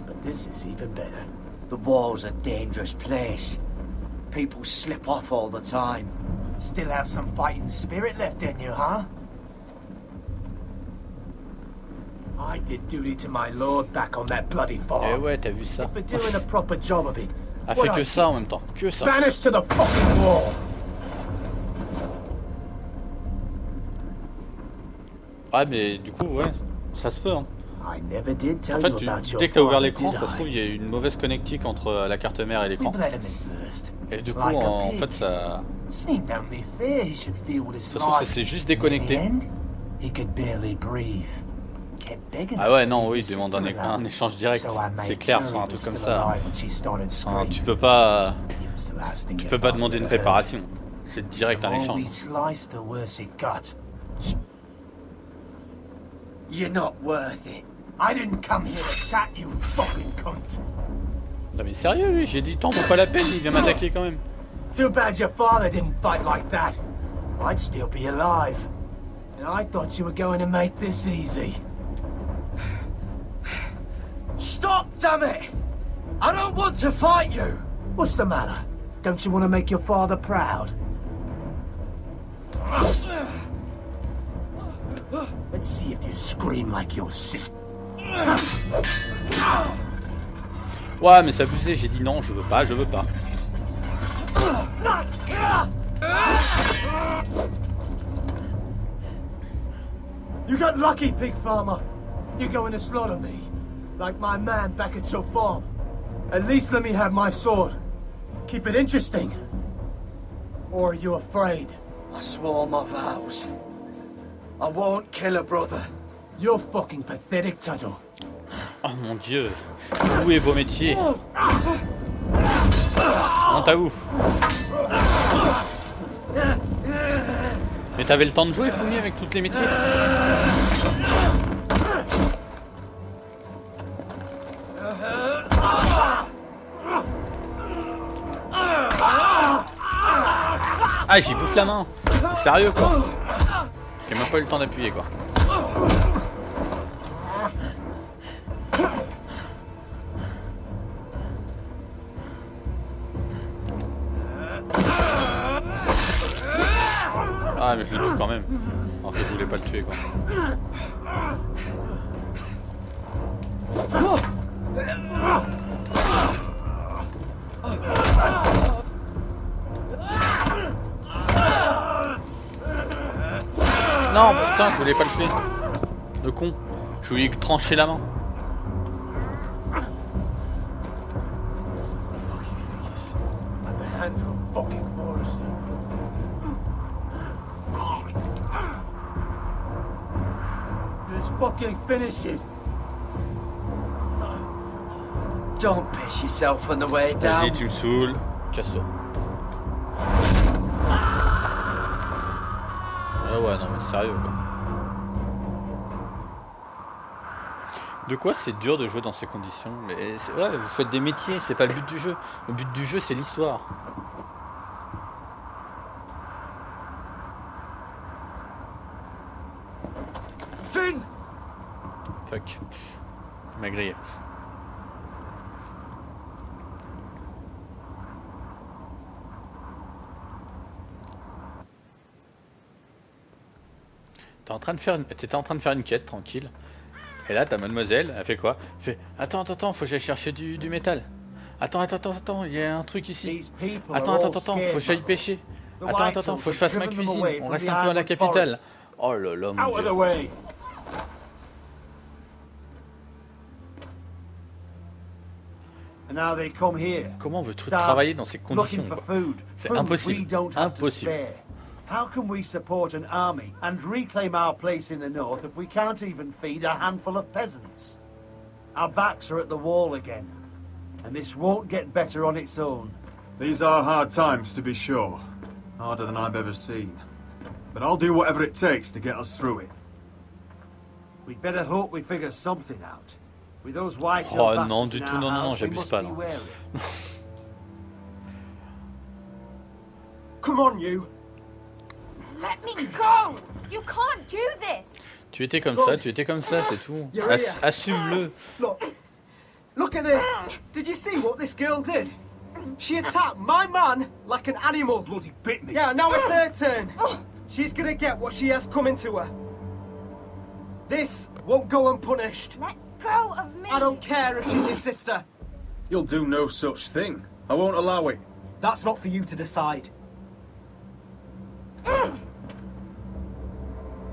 but this is even better. The wall's a dangerous place. People slip off all the time. Still have some fighting spirit left in you, huh? I did duty to my lord back on that bloody farm. Eh ouais, t'as vu ça? For doing a proper job of it. A fait que ça en même temps, que ça. Banished to the fucking wall. Ouais, mais du coup, ouais, ça se peut. Hein. I never did tell en fait, you about your dès que t'as ouvert l'écran, ça se trouve, il y a une mauvaise connectique entre la carte mère et l'écran. Et du coup, en fait, ça... c'est juste déconnecté. Ah ouais, non, oui, il demande un échange direct. C'est clair, sur un truc comme ça. Enfin, tu peux pas demander une préparation. C'est direct un échange. You're not worth it. I didn't come here to chat, you fucking cunt. Non mais sérieux lui, j'ai dit tant vaut pas la peine, il vient m'attaquer quand même. Too bad your father didn't fight like that. I'd still be alive. And I thought you were going to make this easy. Stop, damn it! I don't want to fight you! What's the matter? Don't you want to make your father proud? Let's see if you scream like your sister. Ouais, mais c'est abusé, j'ai dit non, je veux pas. You got lucky, pig farmer. You're going to slaughter me, like my man back at your farm. At least let me have my sword. Keep it interesting. Or are you afraid? I swore my vows. I won't kill a brother. You're fucking pathetic, Tuttle. Oh mon dieu. Où est vos métiers? Honte à vous. Mais t'avais le temps de jouer, Fumi, avec toutes les métiers? Ah, j'y bouffe la main. Sérieux quoi. J'ai même pas eu le temps d'appuyer quoi. Ah mais je le tue quand même. Alors que je voulais pas le tuer quoi. Non putain, je voulais pas le tuer. Le con. Je voulais trancher la main. Let's fucking finish it. Don't piss yourself on the way down. Vas-y, tu me saoules. Casse-toi. Ah ouais, non mais sérieux quoi. De quoi c'est dur de jouer dans ces conditions? Mais ouais, vous faites des métiers, c'est pas le but du jeu. Le but du jeu c'est l'histoire. Finn! Fuck. Il m'a grillé. T'étais en train de faire une quête tranquille. Et là t'as mademoiselle, elle fait quoi? Elle fait attends, faut que j'aille chercher du métal. Attends, il y a un truc ici. Attends, faut que j'aille pêcher. Attends, faut que je fasse ma cuisine. On reste un peu à la capitale. Oh là là, mon Dieu. Comment veux-tu travailler dans ces conditions? C'est impossible. Impossible. How can we support an army and reclaim our place in the north if we can't even feed a handful of peasants? Our backs are at the wall again, and this won't get better on its own. These are hard times, to be sure. Harder than I've ever seen. But I'll do whatever it takes to get us through it. We'd better hope we figure something out. With those white oh non, du tout, non, j'abuse pas, non. Come on, you! Let me go! You can't do this! Tu étais comme ça, c'est tout. Assume-le. Look at this! Did you see what this girl did? She attacked my man like an animal. Bloody bit me. Yeah, now it's her turn. She's gonna get what she has coming to her. This won't go unpunished. Let go of me! I don't care if she's your sister. You'll do no such thing. I won't allow it. That's not for you to decide.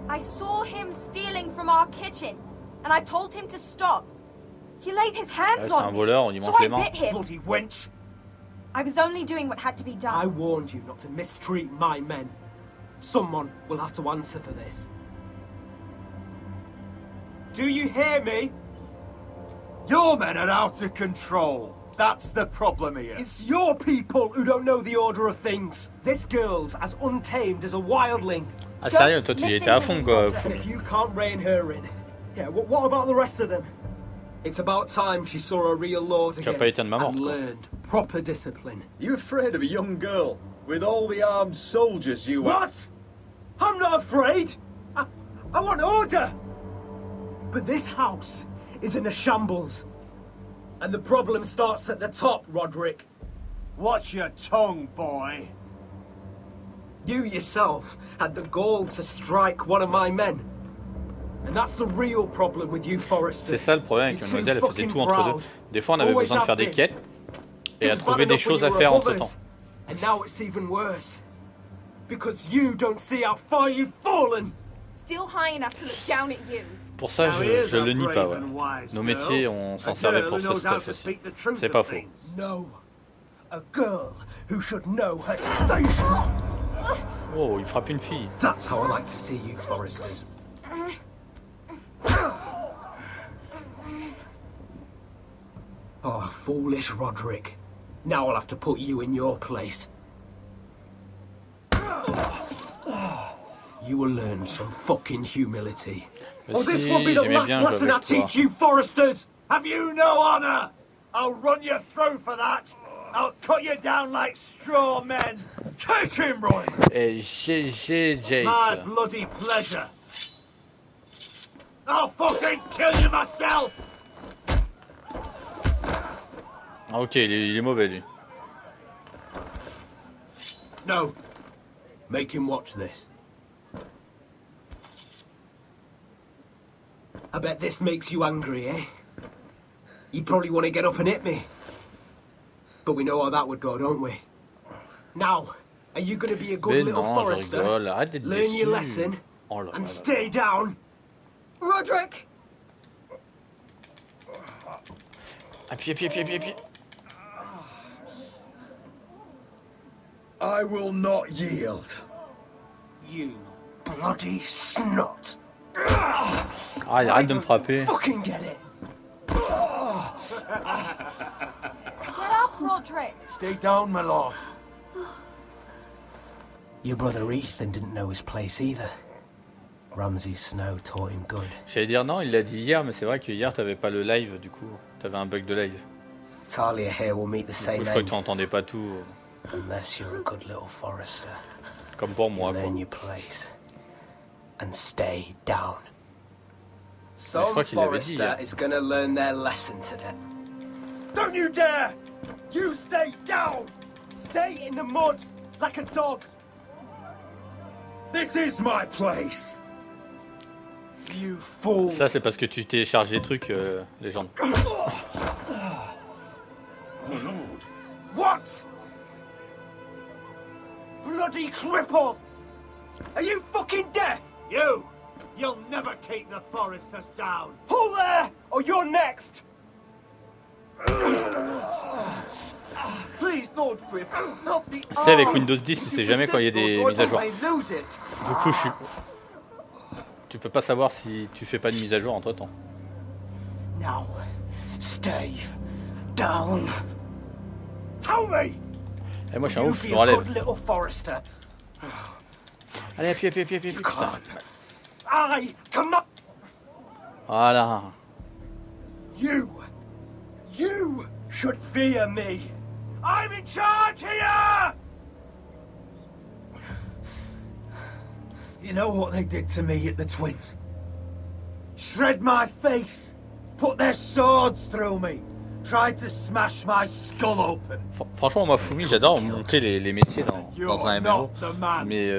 I saw him stealing from our kitchen, and I told him to stop. He laid his hands on me, so I bit him. Bloody wench! I was only doing what had to be done. I warned you not to mistreat my men. Someone will have to answer for this. Do you hear me? Your men are out of control. That's the problem here. It's your people who don't know the order of things. This girl's as untamed as a wildling. Ah sérieux, toi tu y étais à fond quoi. If you can't rein her in, Yeah, what about the rest of them? It's about time she saw a real lord again and learned proper discipline. You afraid of a young girl with all the armed soldiers you have? What? I'm not afraid. I want order. But this house is in a shambles. And the problem starts at the top, Roderick. Watch your tongue, boy. You yourself had the gall to strike one of my men. And that's the real problem with you, Forrester. C'est ça le problème avec Mademoiselle, elle faisait tout entre deux. Des fois on avait besoin de faire des quêtes et à trouver des choses à faire entre temps. And now it's even worse. Because you don't see how far you've fallen. Still high enough to look down at you. Pour ça, je le nie pas, ouais. Nos métiers, on s'en servait pour ce stuff aussi. C'est pas faux. No. A girl who should know her station. Oh, il frappe une fille. That's how I like to see you, Foresters. Oh, foolish Roderick. Now I'll have to put you in your place. You will learn some fucking humility. Oh, this will be the last lesson I teach you, Foresters! Have you no honor? I'll run you through for that. I'll cut you down like straw men. Take him, Roy. Et GG, Jace. My bloody pleasure. I'll fucking kill you myself. Ah, ok, il est mauvais lui. No. Make him watch this. I bet this makes you angry, eh? You probably want to get up and hit me. But we know how that would go, don't we? Now, are you going to be a good little Forester? Learn your lesson and stay down. Roderick! Appuie. I will not yield. You bloody snot. Ah, il arrête de me frapper. Fucking get it. Get up, Roderick. Stay down, my lord. Your brother Ethan didn't know his place either. Ramsay Snow taught him good. J'allais dire non, il l'a dit hier, mais c'est vrai que hier t'avais pas le live, du coup, t'avais un bug de live. Talia here will meet the same end. Je crois que tu entendais pas tout. Unless you're a good little Forester. Comme pour moi. Learn your place and stay down. Some Forester is gonna learn their lesson today. Don't you dare! You stay down! Stay in the mud like a dog. This is my place. You fool. Ça c'est parce que tu télécharges des trucs, légende. What? Bloody cripple! Are you fucking deaf? You'll never keep the Foresters down. Hold there, or you're next. Please, Lord Griff, not the Tu sais, avec Windows 10, tu sais jamais quand il y a des mises à jour. Du coup, tu peux pas savoir si tu fais pas de mise à jour entre temps. Now, stay down. Tell me. Et moi, je suis un ouf, je me relève. Allez, appuie. Putain. Voilà. You should fear me. I'm in charge here! You know what they did to me at the Twins? Shred my face, put their swords through me, tried to smash my skull open. Franchement, moi, Fumi, j'adore monter les métiers dans un MMO. Mais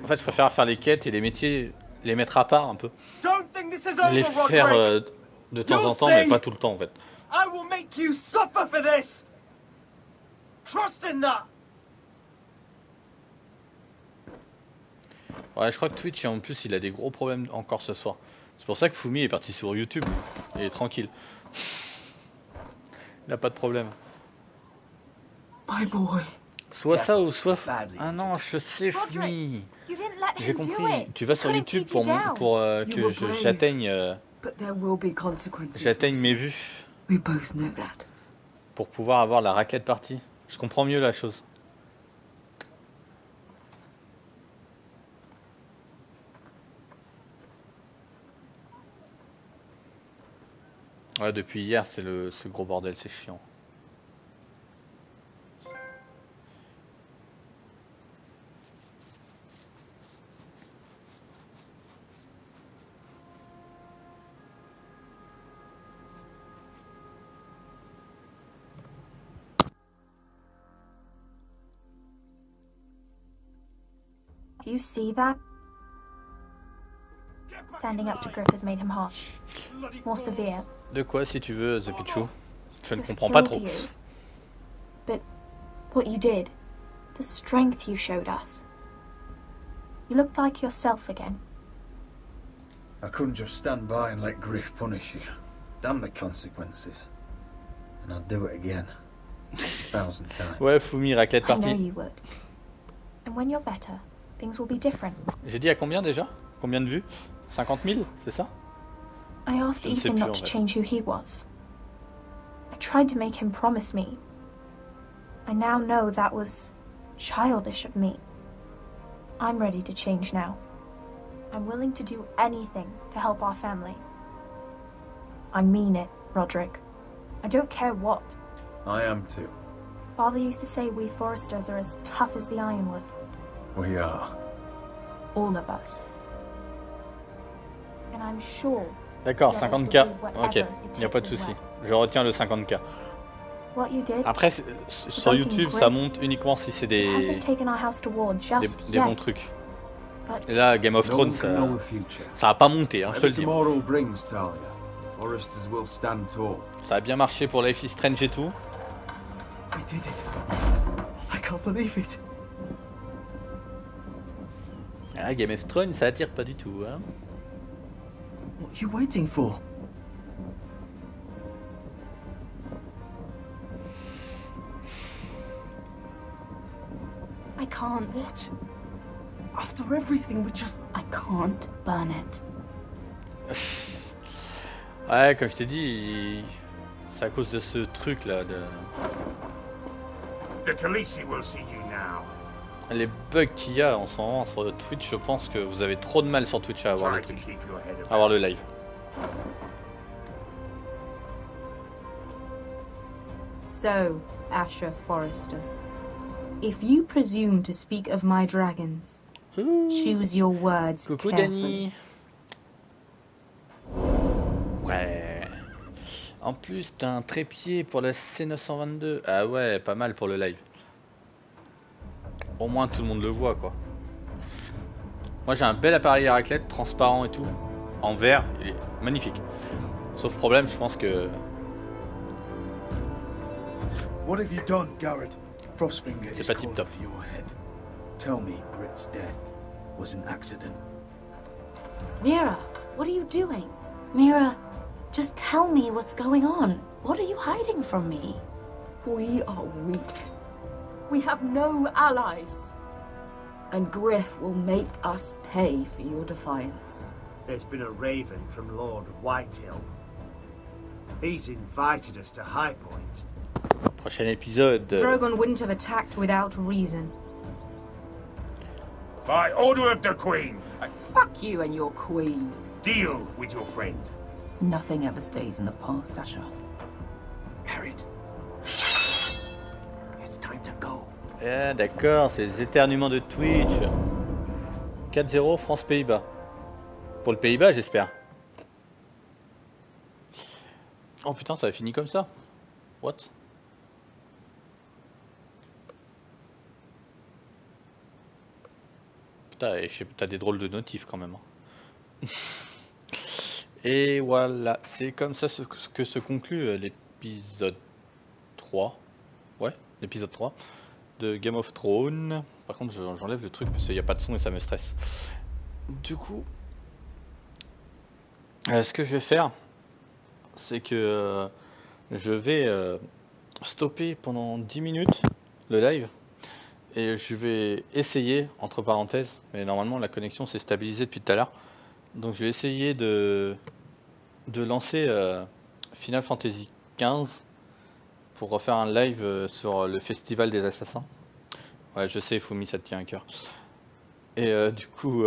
en fait, je préfère faire les quêtes et les métiers, les mettre à part un peu. Les faire de temps en temps, mais pas tout le temps en fait. I will make you suffer for this. Trust in that. Ouais, je crois que Twitch en plus il a des gros problèmes encore ce soir. C'est pour ça que Fumi est parti sur YouTube. Il est tranquille. Il a pas de problème. My boy. Soit ça ou soit... Ah non, je sais Fumi. J'ai compris. Tu vas sur YouTube pour que j'atteigne mes vues. Pour pouvoir avoir la raclette partie. Je comprends mieux la chose. Ouais, depuis hier, c'est ce gros bordel, c'est chiant. Do you see that? Standing up to Griff has made him harsh. More severe. De quoi, si tu veux, The Pichu? Je ne comprends pas trop. But what you did, the strength you showed us. You looked like yourself again. I couldn't just stand by and let Griff punish you. Damn the consequences. And I'd do it again. 1,000 times. Ouais, Fumi, raclette I know partie. you would. And when you're better, things will be different. J'ai dit à combien déjà? Combien de vues? 50 000, c'est ça? I asked Ethan not to change who he was. I tried to make him promise me. I now know that was childish of me. I'm ready to change now. I'm willing to do anything to help our family. I mean it, Roderick. I don't care what. I am too. Father used to say we Foresters are as tough as the ironwood. We are. All of us. And I'm sure. D'accord, 50K. Ok, il n'y a pas de souci. Je retiens le 50K. Après, sur YouTube, ça monte uniquement si c'est des bons trucs. Et là, Game of Thrones, ça a pas monté, hein, je te le dis. Ça a bien marché pour Life is Strange et tout. Ah, Game of Thrones, ça attire pas du tout, hein. What are you waiting for? I can't. What? After everything, we just... I can't burn it. Ouais, comme je t'ai dit, c'est à cause de ce truc là de... The Khaleesi will see you now. Les bugs qu'il y a en ce moment sur Twitch, je pense que vous avez trop de mal sur Twitch à avoir, à avoir le live. So, Asher Forrester, if you presume to speak of my dragons, choose your words Coucou carefully. Dani. Ouais. En plus, t'as un trépied pour la C922. Ah ouais, pas mal pour le live. Au moins tout le monde le voit quoi. Moi j'ai un bel appareil à raclette, transparent et tout, en verre, il est magnifique. Sauf problème, je pense que... What have you done, Garrett? Frostfinger is calling for your head. Tell me Britt's death was an accident. Mira, what are you doing? Mira, just tell me what's going on. What are you hiding from me? We are weak. We have no allies. And Griff will make us pay for your defiance. There's been a raven from Lord Whitehill. He's invited us to High Point. Prochain épisode. Drogon wouldn't have attacked without reason. By order of the Queen. Fuck you and your queen. Deal with your friend. Nothing ever stays in the past, Asher. Carrot. Ah, d'accord, c'est les éternuements de Twitch. 4-0 France-Pays-Bas. Pour le Pays-Bas, j'espère. Oh putain, ça a fini comme ça. What? Putain, t'as des drôles de notifs quand même. Et voilà, c'est comme ça que se conclut l'épisode 3. Ouais, l'épisode 3. De Game of Thrones. Par contre j'enlève le truc parce qu'il n'y a pas de son et ça me stresse. Du coup ce que je vais faire, c'est que je vais stopper pendant 10 minutes le live et je vais essayer, entre parenthèses, mais normalement la connexion s'est stabilisée depuis tout à l'heure, donc je vais essayer de lancer Final Fantasy XV pour refaire un live sur le festival des assassins. Ouais, je sais, Fumi, ça te tient à cœur. Et du coup,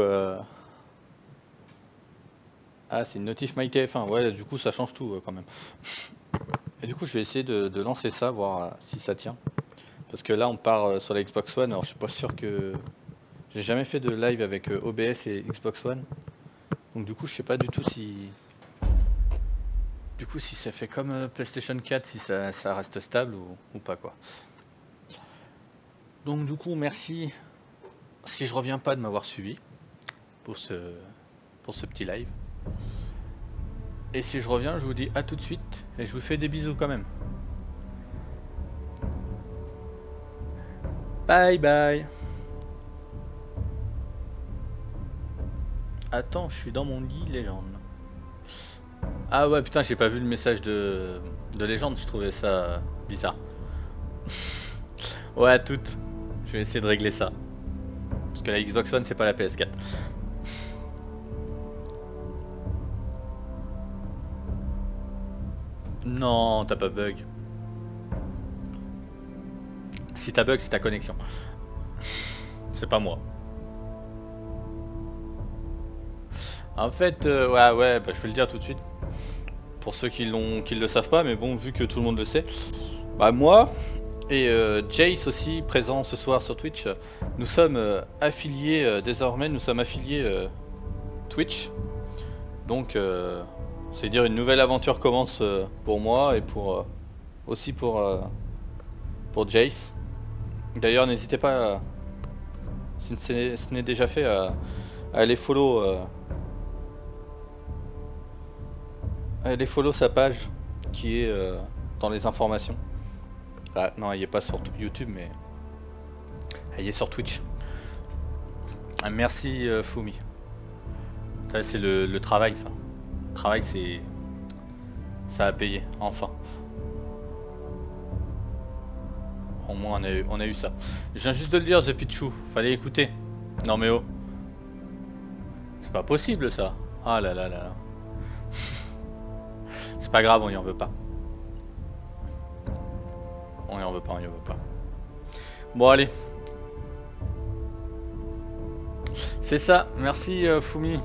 Ah, c'est une notif MyTF1. Ouais, du coup, ça change tout quand même. Et du coup, je vais essayer de lancer ça, voir si ça tient. Parce que là, on part sur la Xbox One. Alors, je suis pas sûr que... J'ai jamais fait de live avec OBS et Xbox One. Donc, du coup, je sais pas du tout si... Du coup, si ça fait comme PlayStation 4, si ça reste stable ou pas, quoi. Donc, du coup, merci. Si je reviens pas de m'avoir suivi pour ce petit live. Et si je reviens, je vous dis à tout de suite et je vous fais des bisous quand même. Bye bye. Attends, je suis dans mon lit légende. Ah ouais putain, j'ai pas vu le message de légende, je trouvais ça bizarre. Ouais, à toutes. Je vais essayer de régler ça. Parce que la Xbox One c'est pas la PS4. Non, t'as pas bug. Si t'as bug, c'est ta connexion. C'est pas moi. En fait, ouais, bah, je vais le dire tout de suite. Pour ceux qui le savent pas, mais bon, vu que tout le monde le sait. Bah moi, et Jace aussi, présent ce soir sur Twitch, nous sommes affiliés, désormais, nous sommes affiliés Twitch. Donc... c'est dire une nouvelle aventure commence pour moi et pour aussi pour Jace. D'ailleurs n'hésitez pas si ce n'est déjà fait à aller follow sa page qui est dans les informations. Ah, non, il est pas sur YouTube mais il est sur Twitch. Ah, merci Fumi. Ça c'est le travail ça. Le travail c'est... ça a payé, enfin. Au moins on a eu ça. Je viens juste de le dire The Pichu, fallait écouter. Non mais oh. C'est pas possible ça. Ah là là là là. C'est pas grave, on y en veut pas. On y en veut pas, on y en veut pas. Bon allez. C'est ça, merci Fumi.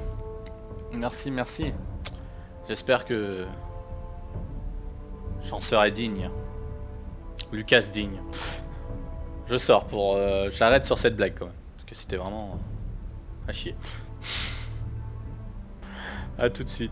Merci, merci. J'espère que j'en serai digne. Lucas digne. Je sors pour... j'arrête sur cette blague quand même. Parce que c'était vraiment... à chier. A tout de suite.